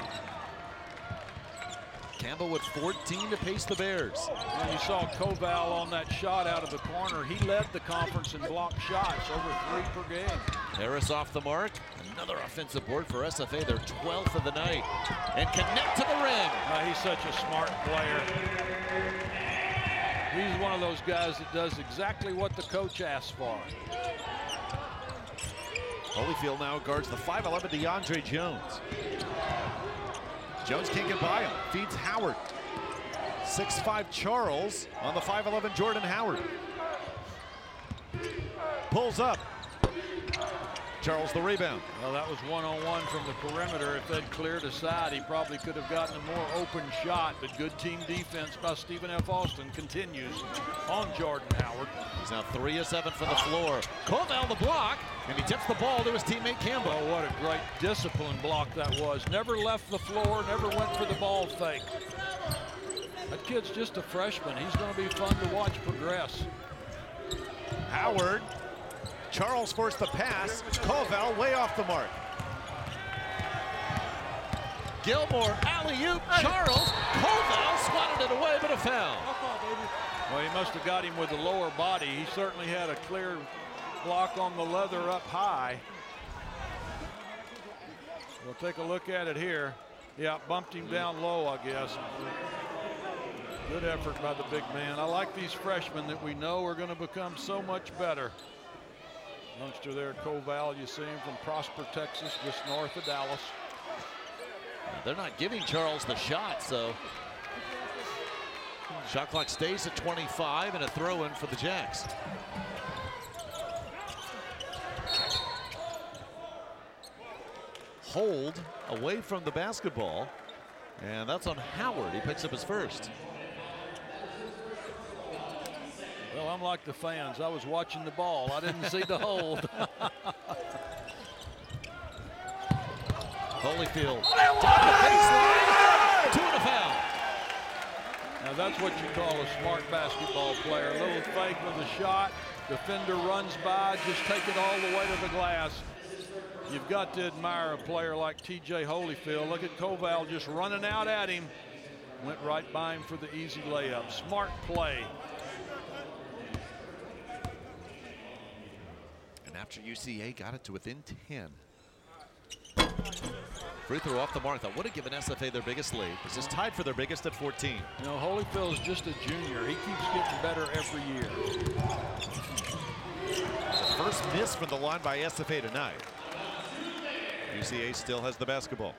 Kamba with 14 to pace the Bears. And you saw Koval on that shot out of the corner. He led the conference in blocked shots, over 3 per game. Harris off the mark. Another offensive board for SFA, their 12th of the night. And connect to the rim. He's such a smart player. He's one of those guys that does exactly what the coach asks for. Holyfield now guards the 5'11" DeAndre Jones. Jones can't get by him. Feeds Howard. 6'5" Charles on the 5'11" Jordan Howard. Pulls up. Charles the rebound. Well, that was one-on-one from the perimeter. If they'd cleared aside, he probably could have gotten a more open shot, but good team defense by Stephen F. Austin continues on Jordan Howard. He's now 3 of 7 from the floor. Koval the block, and he tips the ball to his teammate Kamba. Oh, what a great discipline block that was. Never left the floor, never went for the ball fake. That kid's just a freshman. He's going to be fun to watch progress. Howard. Charles forced the pass. Koval way off the mark. Gilmore, alley-oop, Charles. Koval swatted it away, but a foul. Well, he must have got him with the lower body. He certainly had a clear block on the leather up high. We'll take a look at it here. Yeah, bumped him down low, I guess. Good effort by the big man. I like these freshmen that we know are going to become so much better. Youngster there, Koval, you see him from Prosper, Texas, just north of Dallas. They're not giving Charles the shot, so shot clock stays at 25 and a throw-in for the Jacks. Hold away from the basketball, and that's on Howard. He picks up his first. Well, I'm like the fans. I was watching the ball. I didn't see the hold. Holyfield down the baseline. 2 and a foul. Now that's what you call a smart basketball player. A little fake with a shot. Defender runs by. Just take it all the way to the glass. You've got to admire a player like T.J. Holyfield. Look at Koval just running out at him. Went right by him for the easy layup. Smart play. after UCA got it to within 10. Free throw off the mark. That would have given SFA their biggest lead. This is tied for their biggest at 14. You know, Holyfield's just a junior. He keeps getting better every year. The first miss from the line by SFA tonight. UCA still has the basketball.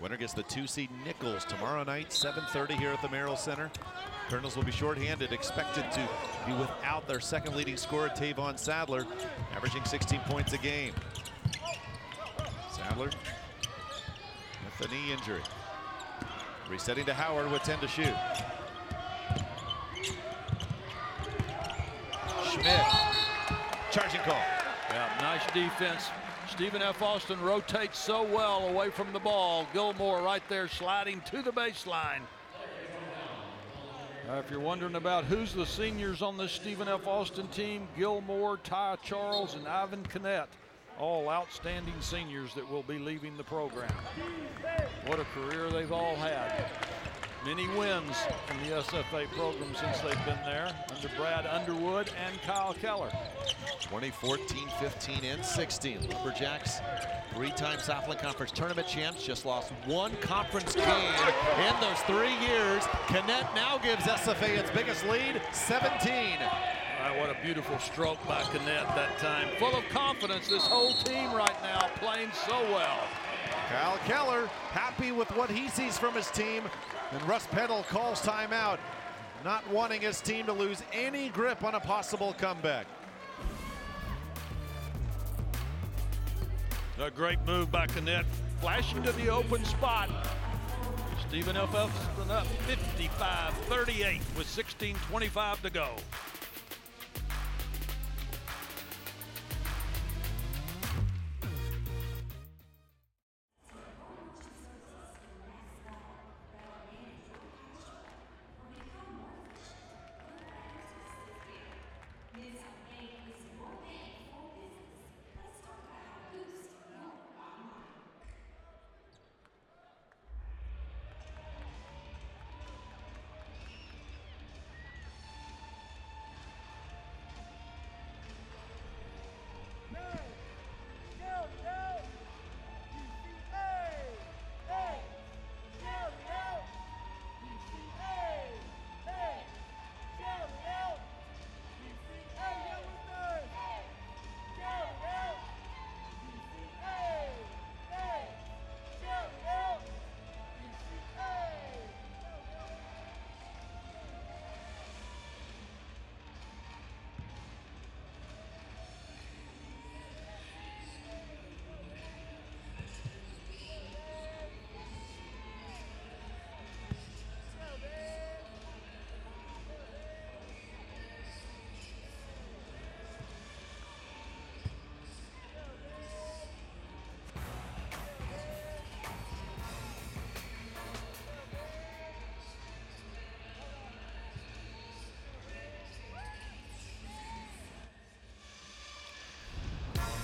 Winner gets the 2-seed Nichols tomorrow night, 7:30 here at the Merrill Center. Colonels will be shorthanded, expected to be without their second leading scorer, Tavon Sadler, averaging 16 points a game. Sadler with a knee injury. Resetting to Howard with 10 to shoot. Schmidt, charging call. Yeah, nice defense. Stephen F. Austin rotates so well away from the ball. Gilmore right there sliding to the baseline. If you're wondering about who's the seniors on this Stephen F. Austin team, Gilmore, Ty Charles, and Ivan Canet, all outstanding seniors that will be leaving the program. What a career they've all had. Many wins in the SFA program since they've been there under Brad Underwood and Kyle Keller. 2014, 15, and 16. Lumberjacks, three-time Southland Conference tournament champs, just lost one conference game in those 3 years. Canet now gives SFA its biggest lead, 17. What a beautiful stroke by Canet that time. Full of confidence, this whole team right now playing so well. Kyle Keller happy with what he sees from his team. And Russ Peddle calls timeout, not wanting his team to lose any grip on a possible comeback. A great move by Canet, flashing to the open spot. Stephen F. Austin up 55-38 with 16:25 to go.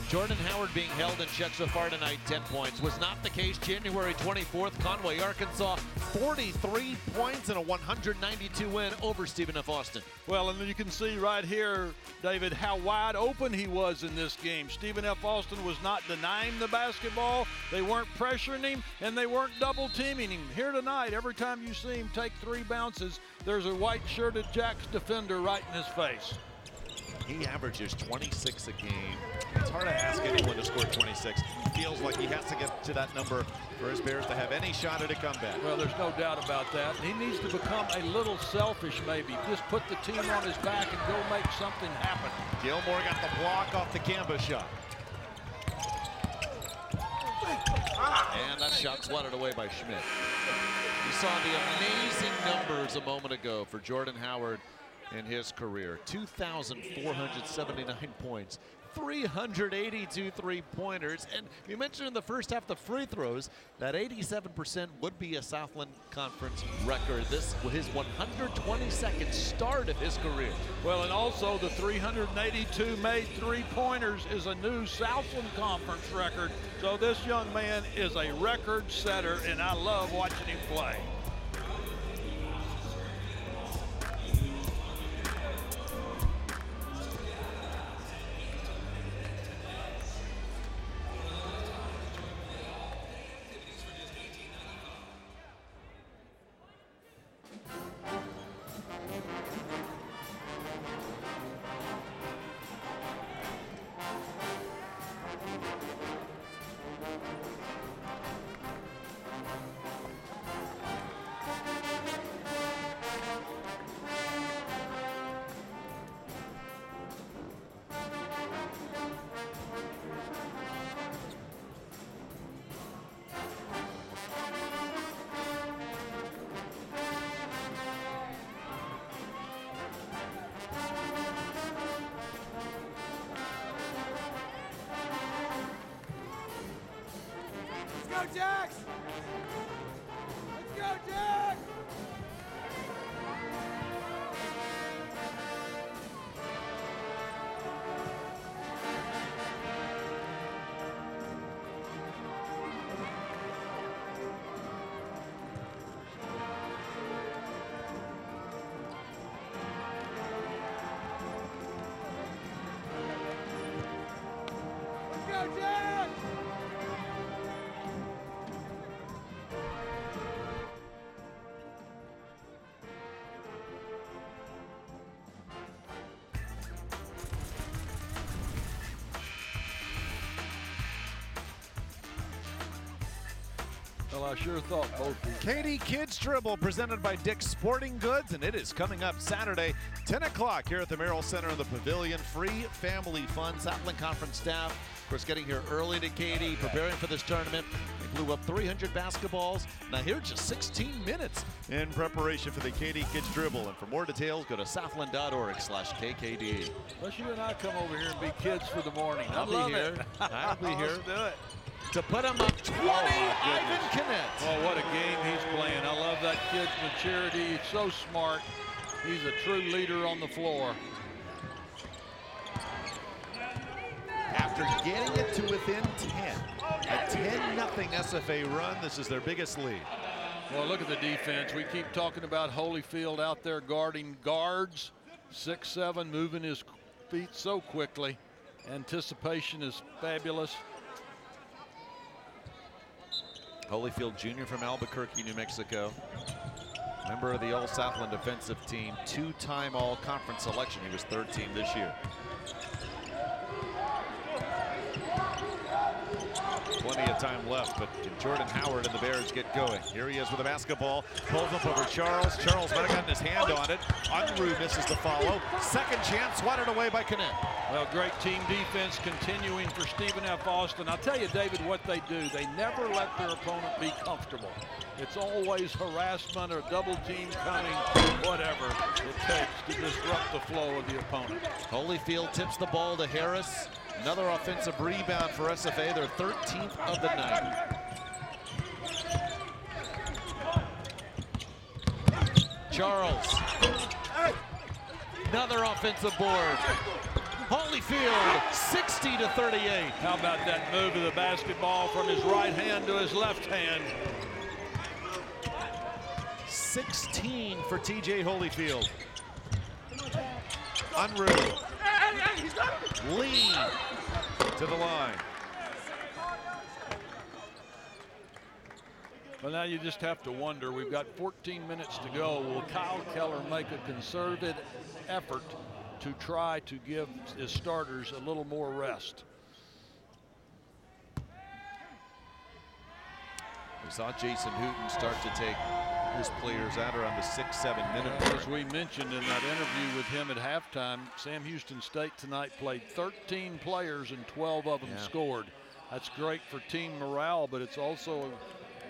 Jordan Howard being held in check so far tonight, 10 points. Was not the case January 24th, Conway, Arkansas, 43 points and a 192 win over Stephen F. Austin. Well, and you can see right here, David, how wide open he was in this game. Stephen F. Austin was not denying the basketball. They weren't pressuring him, and they weren't double teaming him. Here tonight, every time you see him take 3 bounces, there's a white-shirted Jacks defender right in his face. He averages 26 a game. It's hard to ask anyone to score 26. Feels like he has to get to that number for his Bears to have any shot at a comeback. Well, there's no doubt about that. He needs to become a little selfish, maybe. Just put the team on his back and go make something happen. Gilmore got the block off the Kamba shot. And that shot swatted away by Schmidt. You saw the amazing numbers a moment ago for Jordan Howard in his career. 2,479 points, 382 three-pointers, and you mentioned in the first half the free throws, that 87% would be a Southland Conference record. This was his 122nd start of his career. Well, and also the 382 made three-pointers is a new Southland Conference record. So this young man is a record setter, and I love watching him play. go, Jax! Let's go, Jax! Well, I sure thought both. Katy Kids Dribble presented by Dick's Sporting Goods, and it is coming up Saturday, 10 o'clock here at the Merrill Center in the Pavilion. Free family fun. Southland Conference staff, of course, getting here early to Katy, preparing for this tournament. They blew up 300 basketballs. Now here just 16 minutes in preparation for the Katy Kids Dribble. And for more details, go to southland.org/KKD. Let's you and I come over here and be kids for the morning. I'll be here. I'll be here. Let's do it. To put him up 20, Ivan Kinnett. Oh, what a game he's playing. I love that kid's maturity. He's so smart. He's a true leader on the floor. After getting it to within 10, a 10-0 SFA run, this is their biggest lead. Well, look at the defense. We keep talking about Holyfield out there guarding guards. 6'7", moving his feet so quickly. Anticipation is fabulous. Holyfield Jr. from Albuquerque, New Mexico. Member of the All-Southland defensive team, two-time All-Conference selection. He was third team this year. Plenty of time left, but Jordan Howard and the Bears get going. Here he is with the basketball. Pulls up over Charles. Charles might have gotten his hand on it. Unruh misses the follow. Second chance, swatted away by Kinnett. Well, great team defense continuing for Stephen F. Austin. I'll tell you, David, what they do. They never let their opponent be comfortable. It's always harassment or double team coming, whatever it takes to disrupt the flow of the opponent. Holyfield tips the ball to Harris. Another offensive rebound for SFA, their 13th of the night. Charles. Another offensive board. Holyfield, 60-38. How about that move of the basketball from his right hand to his left hand? 16 for TJ Holyfield. Unruh. Lee to the line. Well, now you just have to wonder, we've got 14 minutes to go. Will Kyle Keller make a concerted effort to try to give his starters a little more rest? We saw Jason Hooten start to take his players out around the 6-7 minute mark. As we mentioned in that interview with him at halftime, Sam Houston State tonight played 13 players and 12 of them scored. That's great for team morale, but it's also a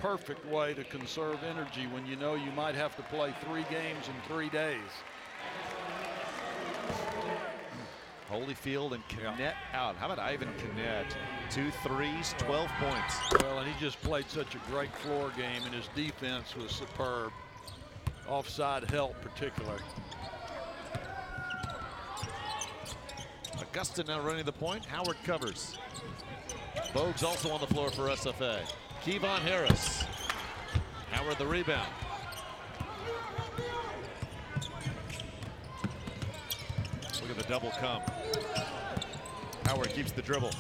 perfect way to conserve energy when you know you might have to play 3 games in 3 days. Holyfield and Kinnett out. How about Ivan Kinnett? 2 threes, 12 points. Well, and he just played such a great floor game, and his defense was superb. Offside help particularly. Augusta now running the point. Howard covers. Bogues also on the floor for SFA. Kevon Harris. Howard the rebound. Look at the double come. Howard keeps the dribble.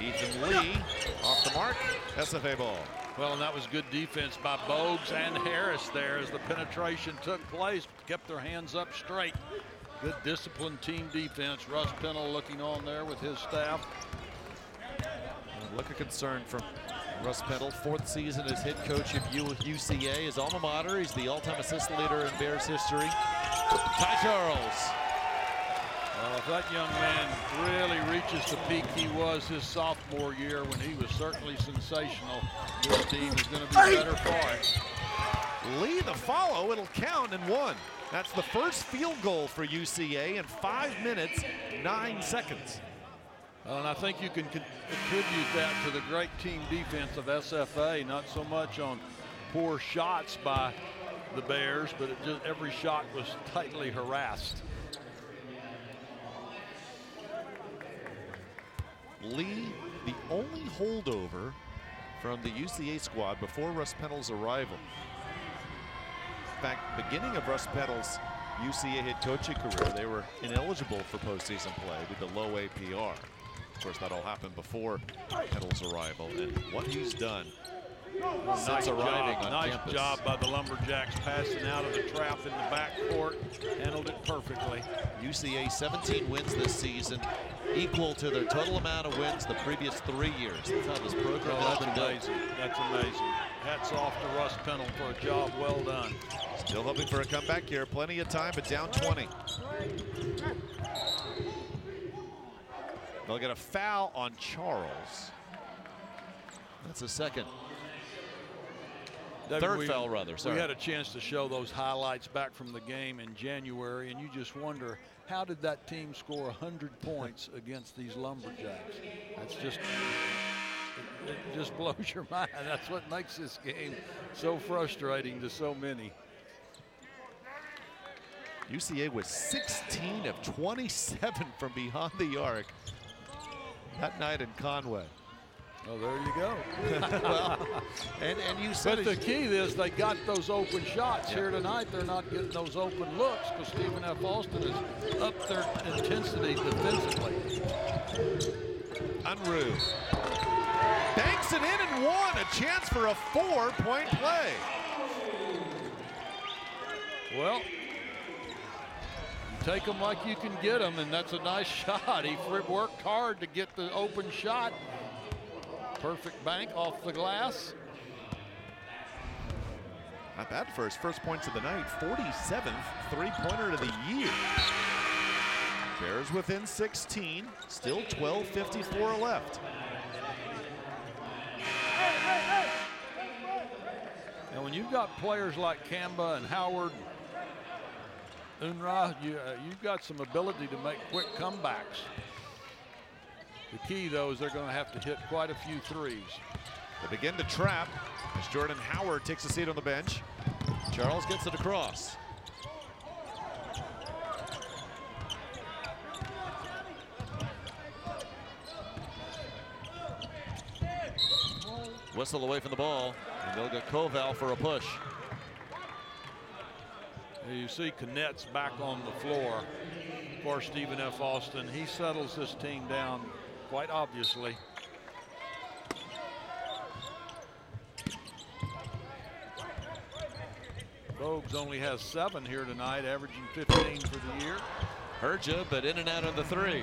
Ethan Lee off the mark. SFA ball. Well, and that was good defense by Bogues and Harris there as the penetration took place. Kept their hands up straight. Good disciplined team defense. Russ Pennell looking on there with his staff. Look of concern from Russ Pennell, 4th season as head coach of UCA, his alma mater. He's the all-time assist leader in Bears history. Ty Charles. Well, if that young man really reaches the peak he was his sophomore year when he was certainly sensational, this team is going to be better for it. Lee the follow, it'll count and 1. That's the first field goal for UCA in 5 minutes, 9 seconds. And I think you can attribute that to the great team defense of SFA, not so much on poor shots by the Bears, but every shot was tightly harassed. Lee, the only holdover from the UCA squad before Russ Pettle's arrival. In fact, beginning of Russ Pettle's UCA head coaching career, they were ineligible for postseason play with the low APR. Of course, that all happened before Pettle's arrival, and what he's done since arriving on campus. Nice job by the Lumberjacks, passing out of the trap in the backcourt, handled it perfectly. UCA 17 wins this season, equal to their total amount of wins the previous 3 years. That's how this program has been built. That's amazing. Hats off to Russ Pentle for a job well done. Still hoping for a comeback here. Plenty of time, but down 20. They'll get a foul on Charles. That's a second. Third foul, rather. Sorry. We had a chance to show those highlights back from the game in January, and you just wonder, how did that team score 100 points against these Lumberjacks? That's just, it just blows your mind. That's what makes this game so frustrating to so many. UCA was 16 of 27 from behind the arc that night in Conway. Oh, there you go. Well, and you said, but the key is they got those open shots. Here tonight. They're not getting those open looks because Stephen F. Austin has upped their intensity defensively. Unruh banks it in and one. A chance for a 4-point play. Well, you take them like you can get them, and that's a nice shot. He worked hard to get the open shot. Perfect bank off the glass. Not bad for his first points of the night. 47th three-pointer of the year. Bears within 16. Still 12:54 left. And when you've got players like Kamba and Howard, Unruh, you've got some ability to make quick comebacks. The key, though, is they're going to have to hit quite a few threes. They begin to trap as Jordan Howard takes a seat on the bench. Charles gets it across. Whistle away from the ball, and they'll get Koval for a push. You see Knet's back on the floor for Stephen F. Austin. He settles this team down quite obviously. Bogues only has 7 here tonight, averaging 15 for the year. Herja, but in and out on the 3.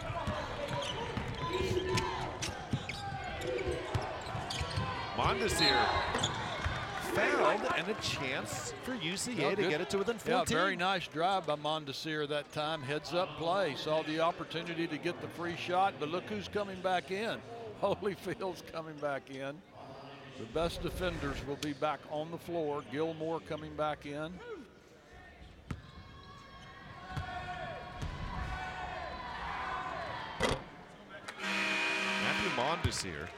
Mondesir fouled, and a chance for UCA to get it to within 14. Yeah, very nice drive by Mondesir that time. Heads up play. Saw the opportunity to get the free shot, but look who's coming back in. Holyfield's coming back in. The best defenders will be back on the floor. Gilmore coming back in. Matthew Mondesir,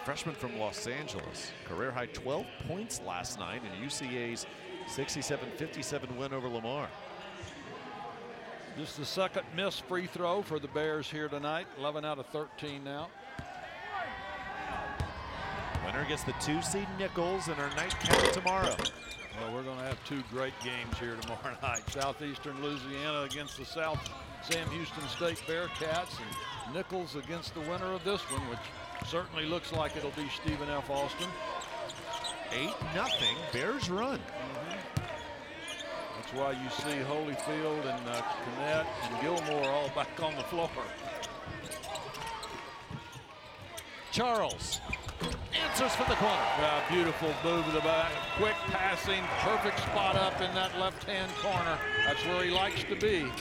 freshman from Los Angeles, career high 12 points last night in UCA's 67-57 win over Lamar. Just the second missed free throw for the Bears here tonight. 11 out of 13 now. Winner gets the 2-seed Nichols in our nightcap tomorrow. Well, we're going to have 2 great games here tomorrow night. Southeastern Louisiana against the South Sam Houston State Bearcats, and Nichols against the winner of this one, which certainly looks like it'll be Stephen F. Austin. 8-0 Bears run. That's why you see Holyfield and Knet and Gilmore all back on the floor. Charles answers from the corner. Yeah, beautiful move to the back. Quick passing, perfect spot up in that left-hand corner. That's where he likes to be.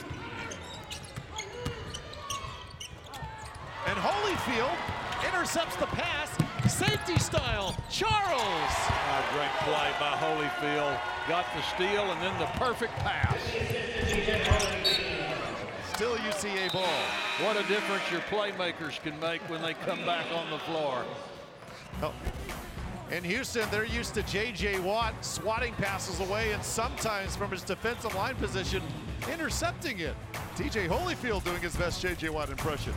And Holyfield intercepts the pass, safety style. Charles. Great play by Holyfield. Got the steal and then the perfect pass. still UCA ball. What a difference your playmakers can make when they come back on the floor. Oh. In Houston, they're used to J.J. Watt swatting passes away and sometimes from his defensive line position, intercepting it. T.J. Holyfield doing his best J.J. Watt impression.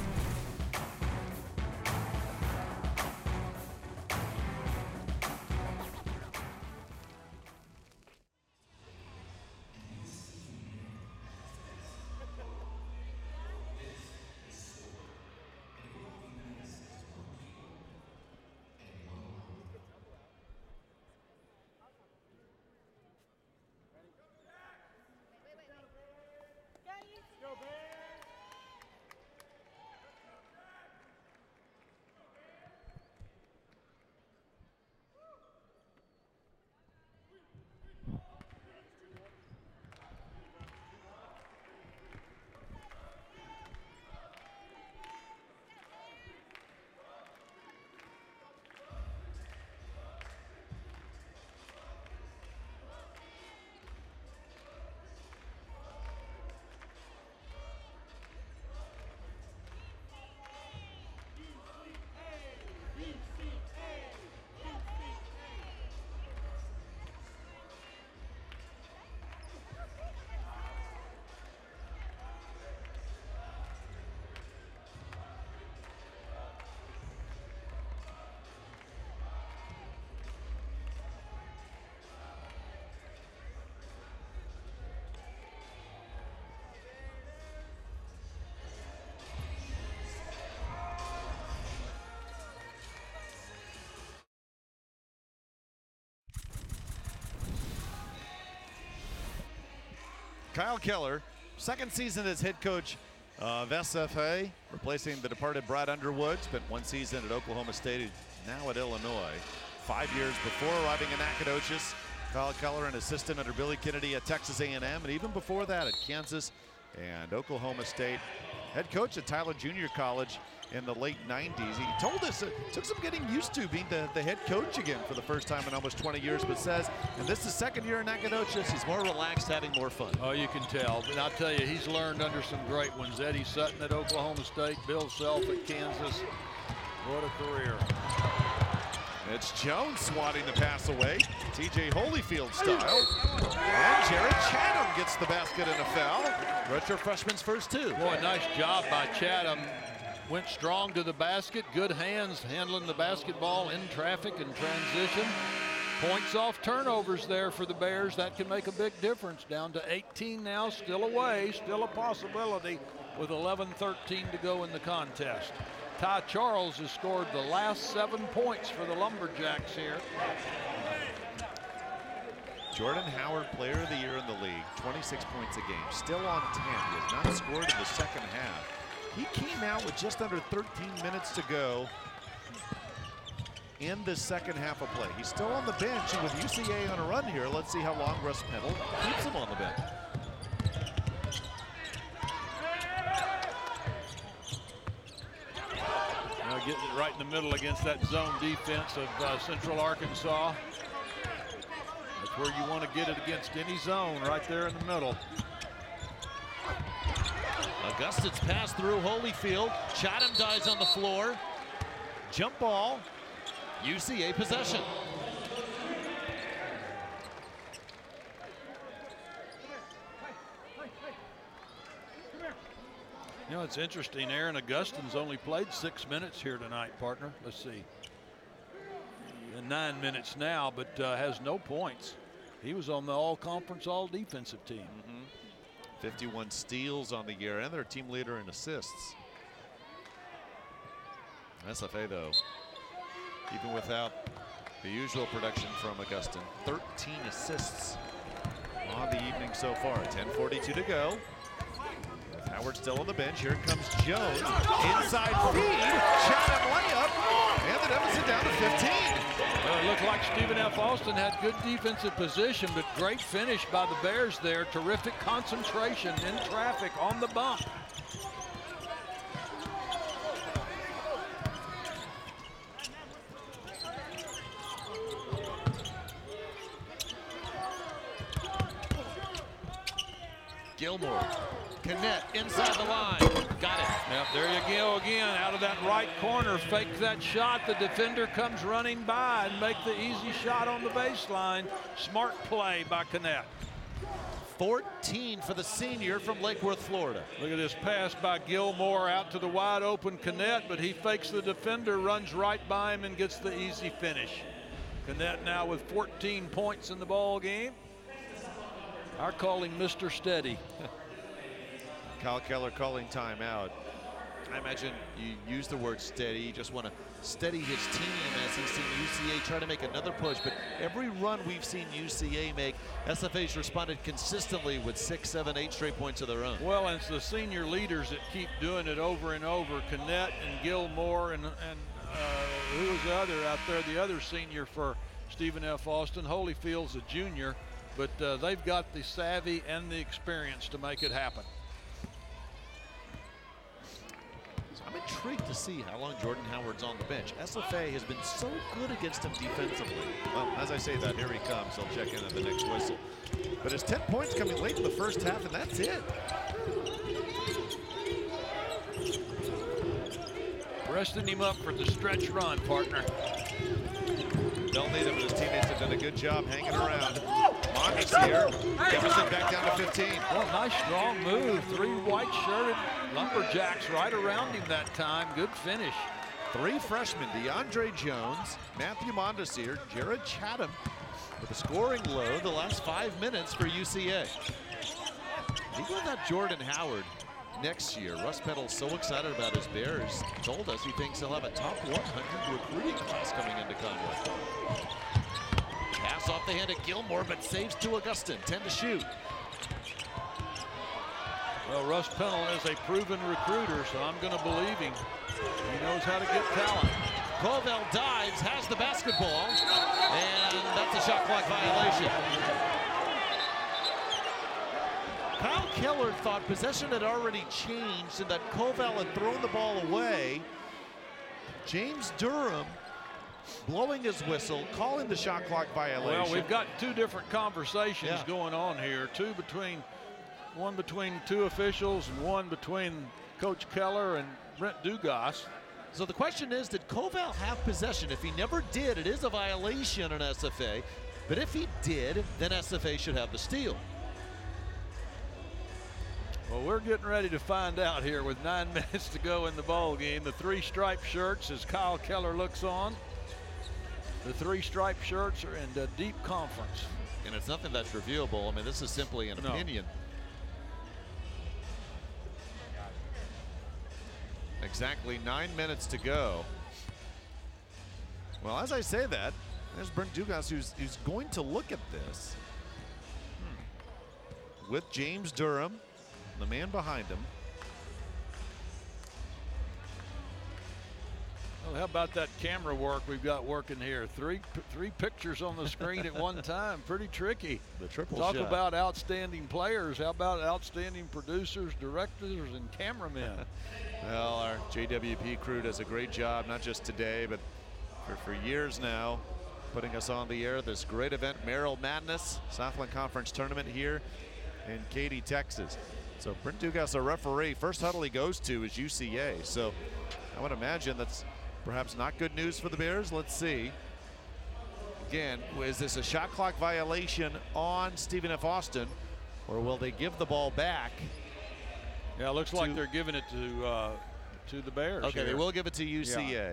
Kyle Keller, second season as head coach of SFA, replacing the departed Brad Underwood. Spent one season at Oklahoma State, now at Illinois. 5 years before arriving in Nacogdoches, Kyle Keller, an assistant under Billy Kennedy at Texas A&M, and even before that at Kansas and Oklahoma State. Head coach at Tyler Junior College in the late 90s. He told us it took some getting used to being the head coach again for the first time in almost 20 years, but says, and this is second year in Nacogdoches, he's more relaxed, having more fun. Oh, you can tell. But I'll tell you, he's learned under some great ones. Eddie Sutton at Oklahoma State, Bill Self at Kansas. What a career. It's Jones swatting the pass away, T.J. Holyfield style. And Jared Chatham gets the basket and a foul. Retro freshman's first two. Boy, nice job by Chatham. Went strong to the basket, good hands handling the basketball in traffic and transition. Points off turnovers there for the Bears. That can make a big difference. Down to 18 now, still away, still a possibility with 11:13 to go in the contest. Ty Charles has scored the last 7 points for the Lumberjacks here. Jordan Howard, player of the year in the league, 26 points a game, still on 10. He has not scored in the second half. He came out with just under 13 minutes to go in the second half of play. He's still on the bench, and with UCA on a run here, let's see how long Russ Peddle keeps him on the bench. Getting it right in the middle against that zone defense of Central Arkansas. That's where you want to get it against any zone, right there in the middle. Augustin's pass through Holyfield. Chatham dies on the floor. Jump ball. UCA possession. You know, it's interesting. Aaron Augustin's only played 6 minutes here tonight, partner. Let's see. 9 minutes now, but has no points. He was on the all-conference, all-defensive team. 51 steals on the year, and their team leader in assists. SFA, though, even without the usual production from Augustin, 13 assists on the evening so far. 10:42 to go. Howard still on the bench. Here comes Jones. Inside feed. Chatham layup. And the deficit down to 15. Well, it looked like Stephen F. Austin had good defensive position, but great finish by the Bears there. Terrific concentration in traffic on the bump. Gilmore Canet inside the line. Got it. Yep, there you go again. Out of that right corner, fake that shot. The defender comes running by and make the easy shot on the baseline. Smart play by Canet. 14 for the senior from Lake Worth, Florida. Look at this pass by Gilmore out to the wide open Canet, but he fakes the defender, runs right by him, and gets the easy finish. Canet now with 14 points in the ball game. Our calling Mr. Steady. Kyle Keller calling timeout. I imagine you use the word steady. You just want to steady his team as he's seen UCA try to make another push. But every run we've seen UCA make, SFA's responded consistently with 6, 7, 8 straight points of their own. Well, and it's the senior leaders that keep doing it over and over. Canet and Gilmore and who was the other out there? The other senior for Stephen F. Austin. Holyfield's a junior, but they've got the savvy and the experience to make it happen. I'm intrigued to see how long Jordan Howard's on the bench. SFA has been so good against him defensively. Well, as I say that, here he comes. I'll check in at the next whistle. But it's 10 points coming late in the first half, and that's it. Resting him up for the stretch run, partner. They'll need him, and his teammates have done a good job hanging around. Montes here, Jefferson back down to 15. Well, nice strong move. 3 white-shirted lumberjacks right around him that time. Good finish. 3 freshmen, DeAndre Jones, Matthew Mondesir, Jared Chatham with a scoring low the last 5 minutes for UCA. He got that Jordan Howard next year. Russ Peddle's so excited about his Bears. Told us he thinks he'll have a top 100 recruiting class coming into Conway. Pass off the hand of Gilmore, but saves to Augustin. 10 to shoot. Well, Russ Pennell is a proven recruiter, so I'm going to believe him. He knows how to get talent. Colville dives, has the basketball, and that's a shot clock violation. Kyle Keller thought possession had already changed and that Colville had thrown the ball away. James Durham blowing his whistle, calling the shot clock violation. Well, we've got 2 different conversations going on here. One between 2 officials and one between Coach Keller and Brent Dugas. So the question is, did Colville have possession? If he never did, it is a violation on SFA. But if he did, then SFA should have the steal. Well, we're getting ready to find out here with 9 minutes to go in the ball game. The 3 striped shirts as Kyle Keller looks on. The 3 striped shirts are in the deep conference. And it's nothing that's reviewable. I mean, this is simply an opinion. Exactly 9 minutes to go. Well, as I say that, there's Brent Dugas who's going to look at this with James Durham, the man behind him. Well, how about that camera work we've got working here? Three pictures on the screen at one time. Pretty tricky. The triple Talk shot. about outstanding players. How about outstanding producers, directors, and cameramen? Well, our JWP crew does a great job, not just today, but for years now, putting us on the air. This great event, Merrill Madness, Southland Conference Tournament here in Katy, Texas. So Brent Dugas, a referee. First huddle he goes to is UCA. So I would imagine that's perhaps not good news for the Bears. Let's see. Again, is this a shot clock violation on Stephen F. Austin, or will they give the ball back? Yeah, it looks like they're giving it to the Bears. Okay, here. they will give it to UCA. Yeah.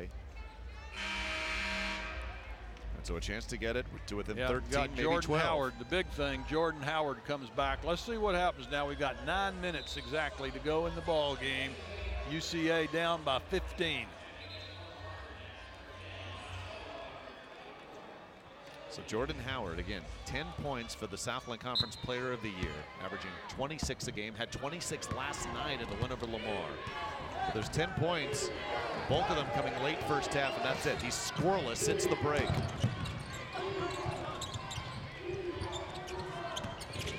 And so a chance to get it to within 13, maybe Jordan 12. Howard, the big thing, Jordan Howard comes back. Let's see what happens now. We've got 9 minutes exactly to go in the ball game. UCA down by 15. So Jordan Howard, again, 10 points for the Southland Conference Player of the Year, averaging 26 a game, had 26 last night in the win over Lamar. But there's 10 points, the bulk of them coming late first half, and that's it. He's scoreless since the break.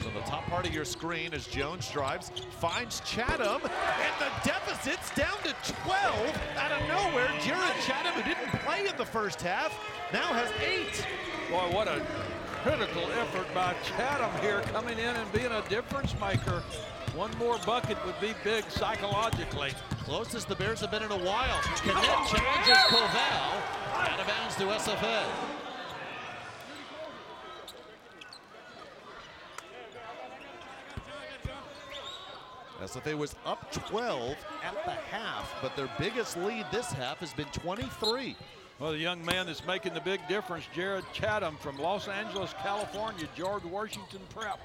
So the top part of your screen as Jones drives, finds Chatham, and the deficit's down to 12 out of nowhere. Jared Chatham, who didn't play in the first half, now has 8. Boy, what a critical effort by Chatham here, coming in and being a difference maker. One more bucket would be big psychologically. Closest the Bears have been in a while. Connect challenges Koval. Out of bounds to SFA. SFA was up 12 at the half, but their biggest lead this half has been 23. Well, the young man that's making the big difference, Jared Chatham from Los Angeles, California, George Washington Prep.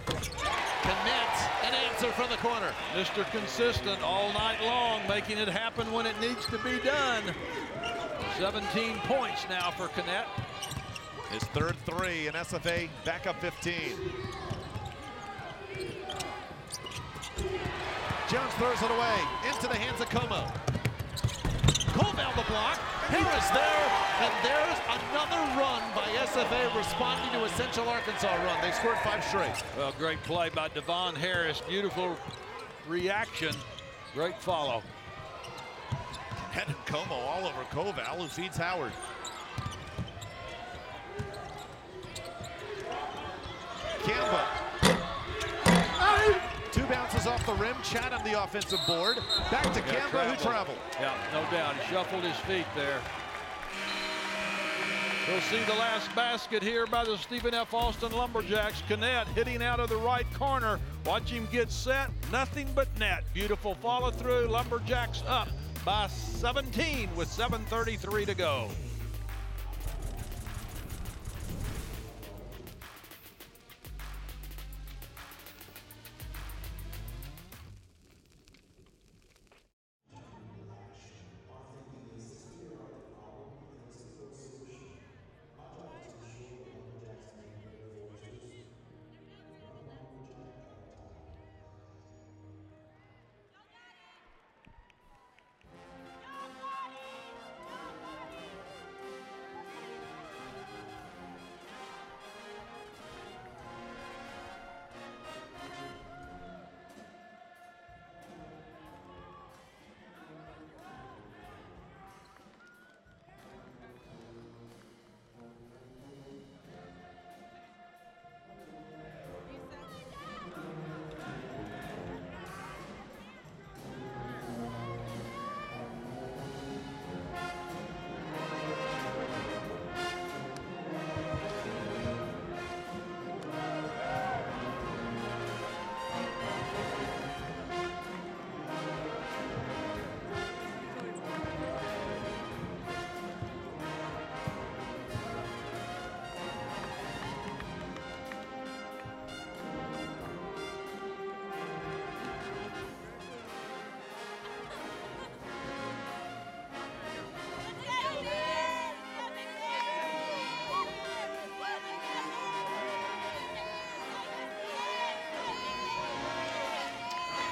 Connect, an answer from the corner. Mr. Consistent all night long, making it happen when it needs to be done. 17 points now for Connect. His third three, and SFA back up 15. Jones throws it away into the hands of Como. Koval the block. Harris there, and there's another run by SFA responding to a Central Arkansas run. They scored 5 straight. Well, great play by Devon Harris. Beautiful reaction. Great follow. Head and Como all over Koval, who feeds Howard. Kamba. 2 bounces off the rim. Chatham the offensive board. Back to Kamba, who traveled. Yeah, no doubt. He shuffled his feet there. We'll see the last basket here by the Stephen F. Austin Lumberjacks. Connect hitting out of the right corner. Watch him get set. Nothing but net. Beautiful follow through. Lumberjacks up by 17 with 7:33 to go.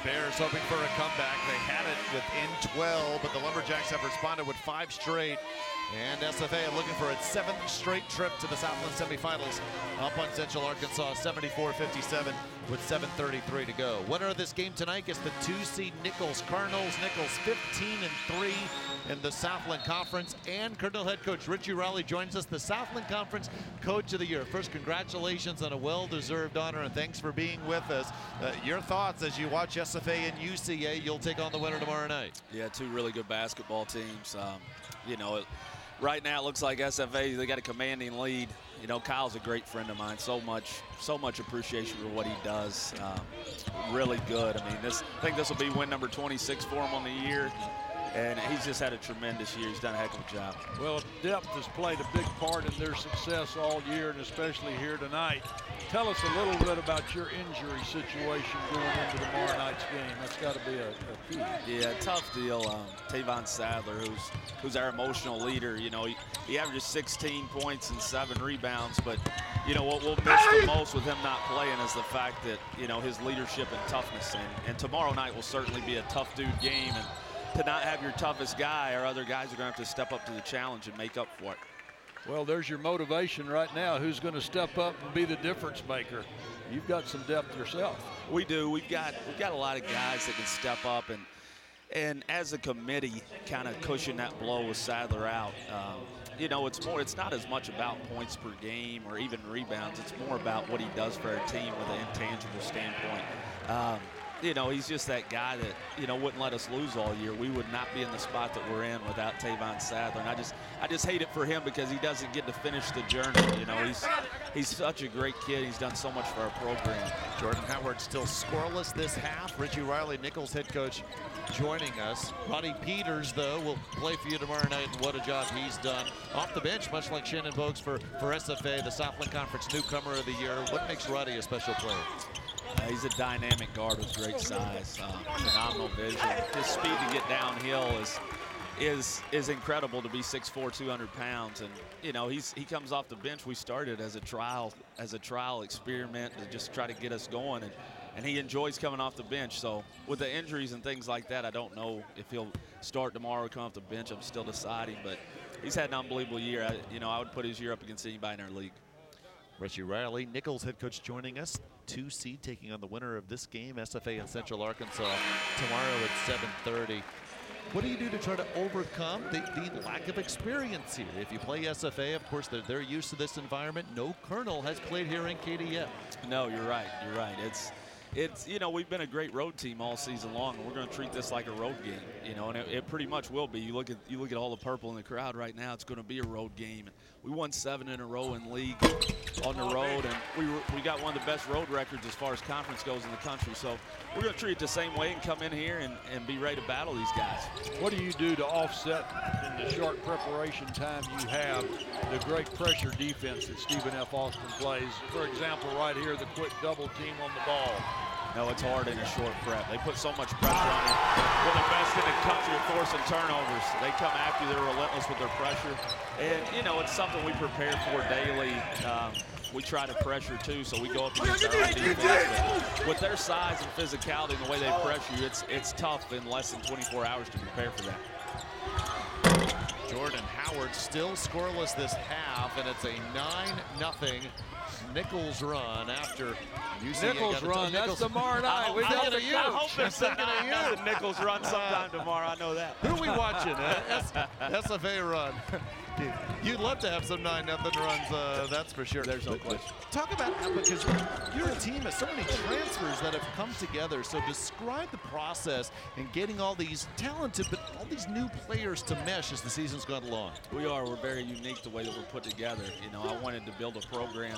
Bears hoping for a comeback. They had it within 12, but the Lumberjacks have responded with 5 straight. And SFA looking for its 7th straight trip to the Southland semifinals up on Central Arkansas, 74-57 with 7:33 to go. Winner of this game tonight gets the 2-seed Nichols Cardinals. Nichols 15-3 in the Southland Conference. And Cardinal head coach Richie Rowley joins us, the Southland Conference Coach of the Year. First, congratulations on a well-deserved honor, and thanks for being with us. Your thoughts as you watch SFA and UCA. You'll take on the winner tomorrow night. Yeah, 2 really good basketball teams. You know, right now it looks like SFA, they got a commanding lead. You know, Kyle's a great friend of mine. So much appreciation for what he does. Really good. I mean, I think this will be win number 26 for him on the year. And he's just had a tremendous year. He's done a heck of a job. Well, depth has played a big part in their success all year, and especially here tonight. Tell us a little bit about your injury situation going into tomorrow night's game. That's got to be a key. Yeah, tough deal. Tavon Sadler, who's our emotional leader, you know, he averages 16 points and 7 rebounds. But, you know, what we'll miss the most with him not playing is the fact that, you know, his leadership and toughness. And tomorrow night will certainly be a tough dude game. And to not have your toughest guy, our other guys are going to have to step up to the challenge and make up for it. Well, there's your motivation right now. Who's going to step up and be the difference maker? You've got some depth yourself. We do. We've got a lot of guys that can step up, and And as a committee, kind of cushion that blow with Sadler out. You know, it's not as much about points per game or even rebounds. It's more about what he does for our team with an intangible standpoint. You know, he's just that guy that, you know, wouldn't let us lose all year. We would not be in the spot that we're in without Tavon Sadler. And I just hate it for him because he doesn't get to finish the journey. You know, he's such a great kid. He's done so much for our program. Jordan Howard still scoreless this half. Richie Riley, Nichols head coach, joining us. Roddy Peters, though, will play for you tomorrow night, and what a job he's done. Off the bench, much like Shannon Bogues for SFA, the Southland Conference Newcomer of the Year. What makes Roddy a special player? He's a dynamic guard with great size, phenomenal vision. His speed to get downhill is incredible to be 6'4", 200 pounds. And you know, he comes off the bench. We started as a trial experiment to just try to get us going, and he enjoys coming off the bench. So with the injuries and things like that, I don't know if he'll start tomorrow or come off the bench. I'm still deciding, but he's had an unbelievable year. I would put his year up against anybody in our league. Richie Riley, Nichols head coach, joining us. 2 seed taking on the winner of this game, SFA and Central Arkansas, tomorrow at 7:30. What do you do to try to overcome the lack of experience here? If you play SFA, of course, they're used to this environment. No Colonel has played here in Katy yet. No, you're right. You're right. It's you know, we've been a great road team all season long, and we're going to treat this like a road game. You know, and it pretty much will be. You look at all the purple in the crowd right now. It's going to be a road game. We won 7 in a row in league on the road, and we got one of the best road records as far as conference goes in the country. So we're going to treat it the same way and come in here and be ready to battle these guys. What do you do to offset in the short preparation time you have the great pressure defense that Stephen F. Austin plays? For example, right here, the quick double team on the ball. No, it's hard in a short prep. They put so much pressure on you. We're the best in the country at forcing turnovers. They come after you. They're relentless with their pressure. And, you know, it's something we prepare for daily. We try to pressure, too, so we go up against our own defense. But with their size and physicality and the way they pressure you, it's tough in less than 24 hours to prepare for that. Jordan Howard still scoreless this half, and it's a 9-0 Nichols run after UCA. Nichols run, that's tomorrow night. We're thinking of you. I hope they're thinking of you. The Nichols run sometime tomorrow, I know that. Who are we watching? SFA run. You'd love to have some 9-0 runs, that's for sure. There's no question. Talk about how, because you're a team of so many transfers that have come together. So describe the process in getting all these talented, but all these new players to mesh as the season's gone along. We're very unique the way that we're put together. You know, I wanted to build a program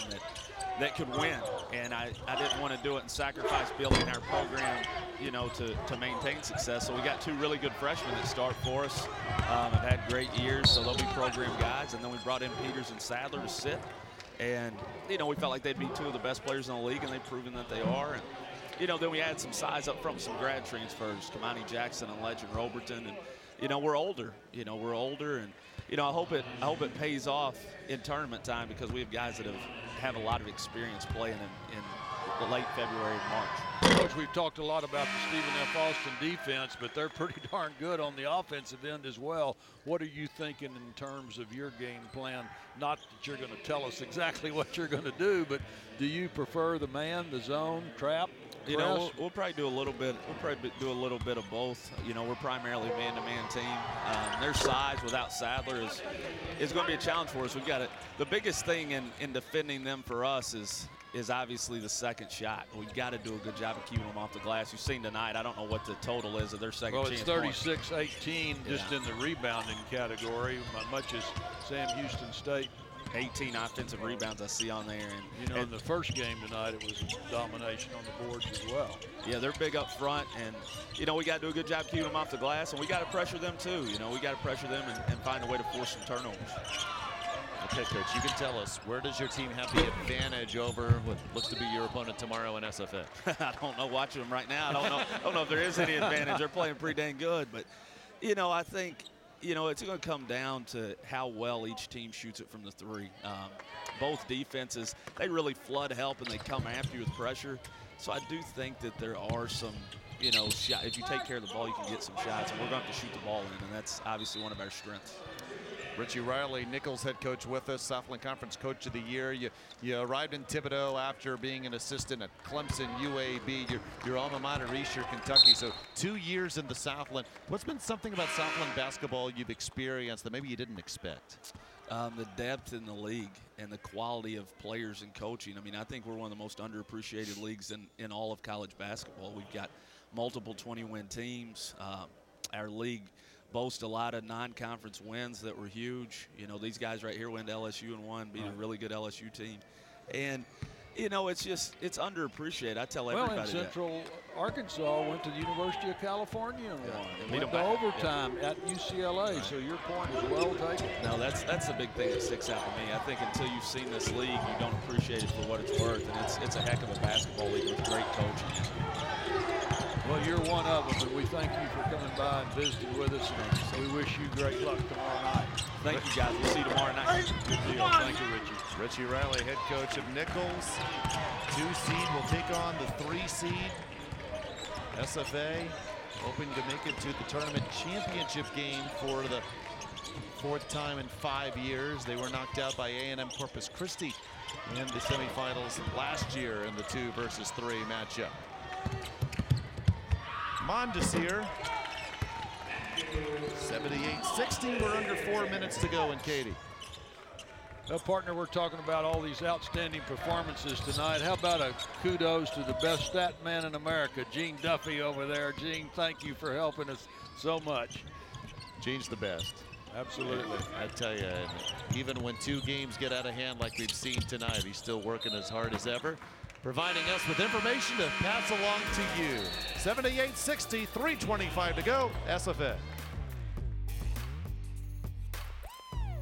that could win, and I didn't want to do it and sacrifice building our program, you know, to maintain success. So we got 2 really good freshmen that start for us. Have had great years, so they'll be program guys. And then we brought in Peters and Sadler to sit. And, you know, we felt like they'd be 2 of the best players in the league, and they've proven that they are. And, you know, then we added some size up front, some grad transfers, Kamani Jackson and Legend Roberton. And, you know, we're older. And, you know, I hope it pays off in tournament time, because we have guys that have a lot of experience playing in the late February and March. Coach, we've talked a lot about the Stephen F. Austin defense, but they're pretty darn good on the offensive end as well. What are you thinking in terms of your game plan? Not that you're going to tell us exactly what you're going to do, but do you prefer the man, the zone, trap? You know, we'll probably do a little bit. We'll probably do a little bit of both. You know, we're primarily man-to-man team. Their size without Sadler is going to be a challenge for us. We've got it. The biggest thing in defending them for us is obviously the second shot. We've got to do a good job of keeping them off the glass. You've seen tonight. I don't know what the total is of their second chance. Well, it's 36-18 just in the rebounding category, much as Sam Houston State. 18 offensive rebounds I see on there. And you know, in the first game tonight, it was domination on the boards as well. Yeah, they're big up front, and, you know, we got to do a good job keeping them off the glass, and we got to pressure them too. You know, we got to pressure them and find a way to force some turnovers. Okay, Coach, you can tell us, where does your team have the advantage over what looks to be your opponent tomorrow in SFA? I don't know. Watching them right now, I don't know if there is any advantage. They're playing pretty dang good, but, you know, I think, you know, it's going to come down to how well each team shoots it from the 3. Both defenses, they really flood help and they come after you with pressure. So I do think that there are some, you know, if you take care of the ball, you can get some shots, and we're going to have to shoot the ball in, and that's obviously one of our strengths. Richie Riley, Nichols head coach with us, Southland Conference Coach of the Year. You arrived in Thibodaux after being an assistant at Clemson, UAB, your alma mater, Eastern Kentucky. So 2 years in the Southland. What's been something about Southland basketball you've experienced that maybe you didn't expect? The depth in the league and the quality of players and coaching. I mean, I think we're one of the most underappreciated leagues in all of college basketball. We've got multiple 20-win teams. Our league boasts a lot of non-conference wins that were huge. You know, these guys right here went to LSU and won, beat a really good LSU team. And, you know, it's underappreciated. I tell everybody that. Well, and Central Arkansas went to the University of California and won. Beat Went them to back. overtime at UCLA, so your point is well taken. No, that's the big thing that sticks out to me. I think until you've seen this league, you don't appreciate it for what it's worth, and it's a heck of a basketball league with great coaching. Well, you're one of them, and we thank you for coming by and visiting with us. And we wish you great luck tomorrow night. Thank you, guys. We'll see you tomorrow night. Good deal. Thank you, Richie. Richie Riley, head coach of Nichols. 2 seed will take on the 3 seed. SFA hoping to make it to the tournament championship game for the 4th time in 5 years. They were knocked out by A&M Corpus Christi in the semifinals last year in the 2 versus 3 matchup. Mondesir, 78-60. We're under 4 minutes to go in Katy. Well, partner, we're talking about all these outstanding performances tonight. How about a kudos to the best stat man in America, Gene Duffy over there. Gene, thank you for helping us so much. Gene's the best. Absolutely. I tell you, even when 2 games get out of hand like we've seen tonight, he's still working as hard as ever, providing us with information to pass along to you. 78-60, 3:25 to go, SFA.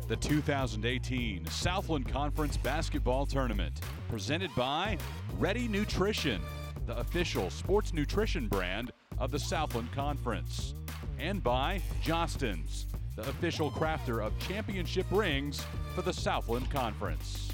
The 2018 Southland Conference Basketball Tournament, presented by Ready Nutrition, the official sports nutrition brand of the Southland Conference, and by Jostens, the official crafter of championship rings for the Southland Conference.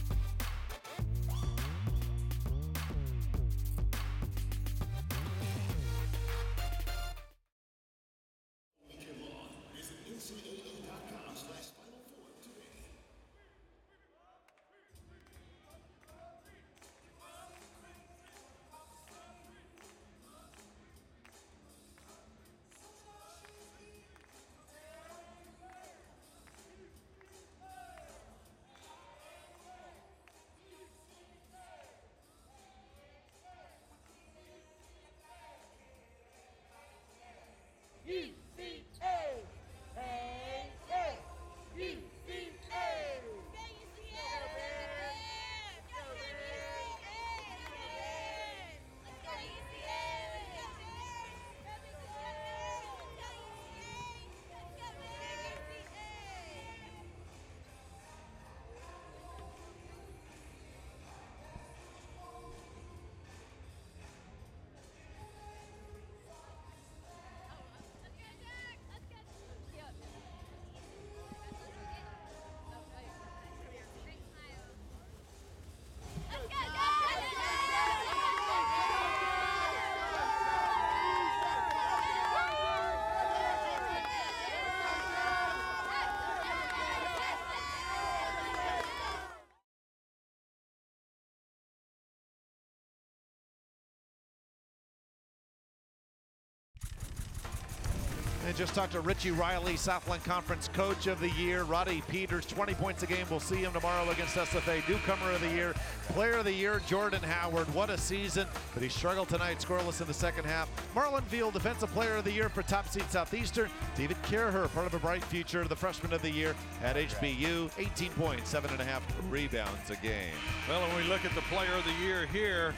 And just talked to Richie Riley, Southland Conference Coach of the Year. Roddy Peters, 20 points a game. We'll see him tomorrow against SFA. Newcomer of the Year, Player of the Year, Jordan Howard. What a season, but he struggled tonight, scoreless in the second half. Marlon Veal, Defensive Player of the Year for Top Seed Southeastern. David Kerher, part of a bright future, the Freshman of the Year at HBU. 18 points, 7.5 rebounds a game. Well, when we look at the Player of the Year here,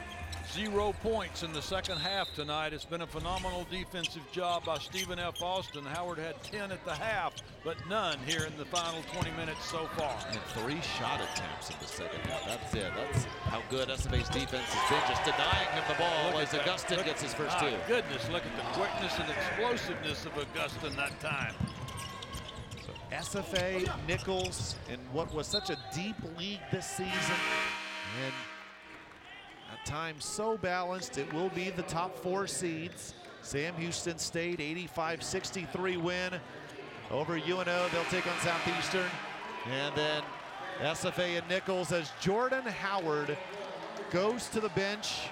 0 points in the second half tonight. It's been a phenomenal defensive job by Stephen F. Austin. Howard had 10 at the half, but none here in the final 20 minutes so far. And 3 shot attempts in the second half. That's it. That's how good SFA's defense has been, just denying him the ball as Augustin gets his first 2. My goodness, look at the quickness and explosiveness of Augustin that time. So SFA, Nichols, in what was such a deep league this season, and at times so balanced, it will be the top 4 seeds. Sam Houston State, 85-63 win over UNO. They'll take on Southeastern. And then SFA and Nichols as Jordan Howard goes to the bench.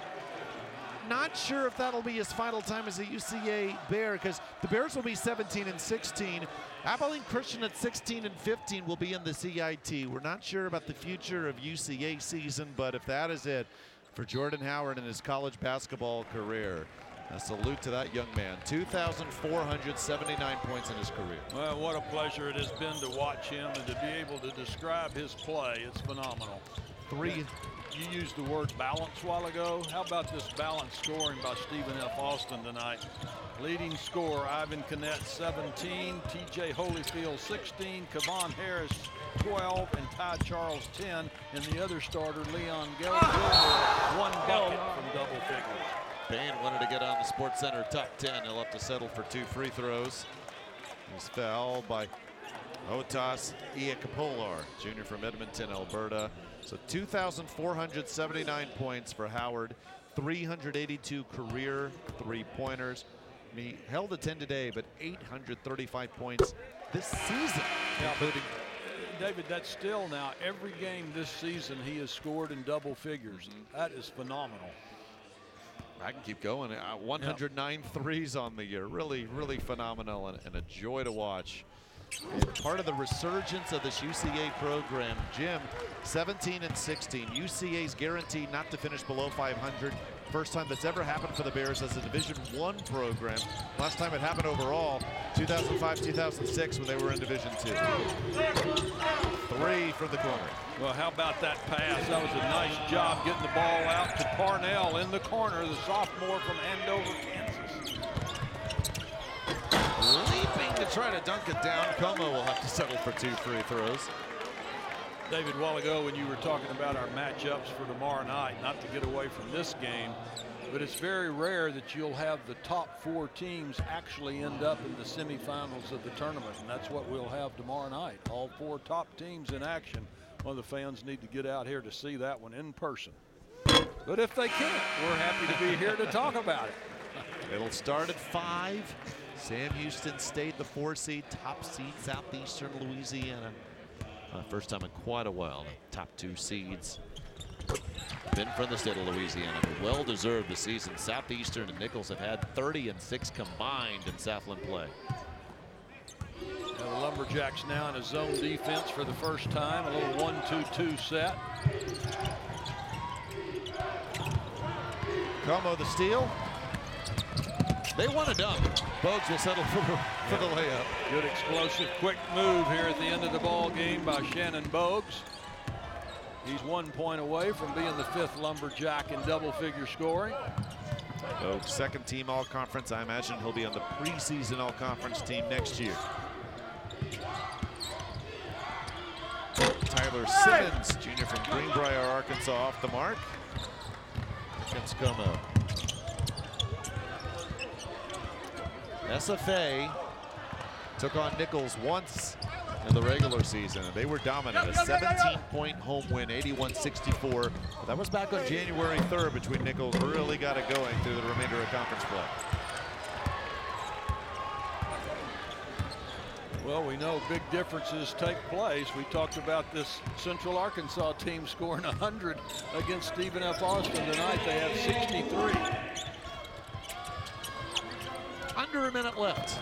Not sure if that'll be his final time as a UCA Bear, because the Bears will be 17 and 16. Abilene Christian at 16 and 15 will be in the CIT. We're not sure about the future of UCA season, but if that is it for Jordan Howard in his college basketball career, a salute to that young man. 2,479 points in his career. Well, what a pleasure it has been to watch him and to be able to describe his play. It's phenomenal. You used the word balance a while ago. How about this balanced scoring by Stephen F. Austin tonight? Leading scorer, Ivan Canet, 17, TJ Holyfield, 16, Kevon Harris, 12, and Ty Charles, 10. And the other starter, Leon Gilmore, 1 bucket from double figures. Payne wanted to get on the Sports Center top 10. He'll have to settle for 2 free throws. He's fouled by Otas Iakapolar, junior from Edmonton, Alberta. So 2,479 points for Howard, 382 career three-pointers. He held a 10 today, but 835 points this season, including. David, that's still now every game this season he has scored in double figures. That is phenomenal. I can keep going. 109 threes on the year. Really, really phenomenal and a joy to watch. And part of the resurgence of this UCA program, Jim, 17 and 16. UCA's guaranteed not to finish below 500. First time that's ever happened for the Bears as a Division I program. Last time it happened overall, 2005-2006 when they were in Division II. 3 from the corner. Well, how about that pass? That was a nice job getting the ball out to Parnell in the corner, the sophomore from Andover, Kansas. Leaping to try to dunk it down. Como will have to settle for 2 free throws. David, a while ago when you were talking about our matchups for tomorrow night, not to get away from this game, but it's very rare that you'll have the top 4 teams actually end up in the semifinals of the tournament, and that's what we'll have tomorrow night. All 4 top teams in action. Well, the fans need to get out here to see that one in person. But if they can't, we're happy to be here to talk about it. It'll start at 5. Sam Houston State, the 4 seed, top seed, Southeastern Louisiana. First time in quite a while, the top 2 seeds. Been from the state of Louisiana, but well deserved this season. Southeastern and Nichols have had 30 and 6 combined in Southland play. Now the Lumberjacks now in a zone defense for the first time, a little 1-2-2 set. Como the steal. They want a dunk. Bogues will settle for the layup. Good explosive, quick move here at the end of the ball game by Shannon Bogues. He's 1 point away from being the 5th Lumberjack in double-figure scoring. Bogues, 2nd team all-conference. I imagine he'll be on the preseason all-conference team next year. Tyler Simmons, junior from Greenbrier, Arkansas, off the mark. Against Como. SFA took on Nichols once in the regular season, and they were dominant. A 17-point home win, 81-64. But that was back on January 3rd between Nichols really got it going through the remainder of conference play. Well, we know big differences take place. We talked about this Central Arkansas team scoring 100 against Stephen F. Austin tonight. They have 63. Under a minute left.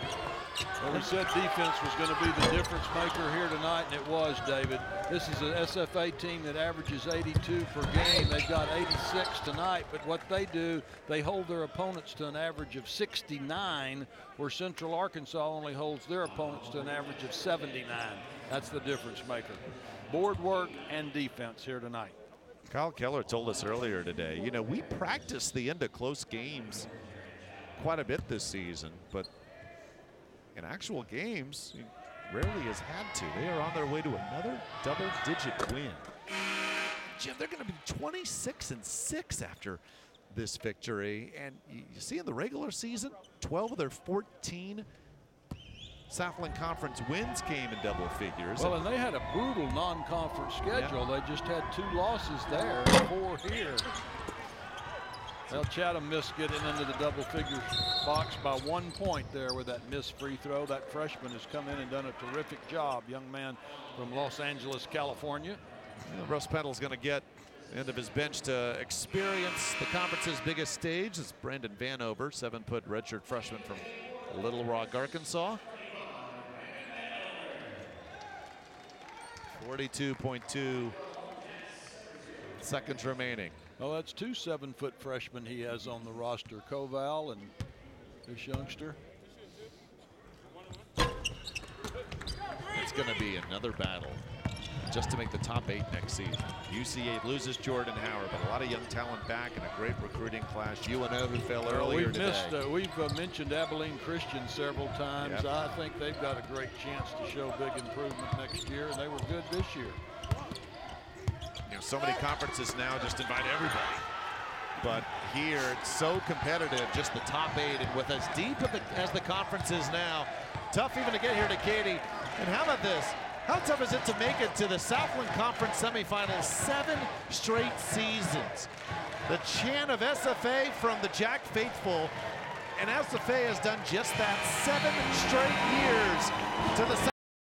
Well, we said defense was going to be the difference maker here tonight, and it was, David. This is an SFA team that averages 82 per game. They've got 86 tonight, but what they do, they hold their opponents to an average of 69, where Central Arkansas only holds their opponents to an average of 79. That's the difference maker. Board work and defense here tonight. Kyle Keller told us earlier today, you know, we practice the end of close games quite a bit this season, but in actual games, he rarely has had to. They are on their way to another double-digit win. Jim, they're going to be 26 and 6 after this victory, and you see in the regular season, 12 of their 14 Southland Conference wins came in double figures. Well, and they had a brutal non-conference schedule. Yeah. They just had 2 losses there, 4 here. Well, Chatham missed getting into the double figures box by 1 point there with that missed free throw. That freshman has come in and done a terrific job. Young man from Los Angeles, California. Russ Peddle's going to get end of his bench to experience the conference's biggest stage. It's Brandon Vanover, 7-foot redshirt freshman from Little Rock, Arkansas. 42.2 seconds remaining. Well, that's 2 7-foot freshmen he has on the roster, Koval and this youngster. It's going to be another battle just to make the top 8 next season. UCA loses Jordan Howard, but a lot of young talent back and a great recruiting class. UNO who fell earlier today. We've mentioned Abilene Christian several times. Yep. I think they've got a great chance to show big improvement next year, and they were good this year. You know, so many conferences now just invite everybody. But here, it's so competitive, just the top 8, and with as deep as the conference is now, tough even to get here to Katy. And how about this? How tough is it to make it to the Southland Conference semifinals 7 straight seasons? The chant of SFA from the Jack faithful, and SFA has done just that 7 straight years to the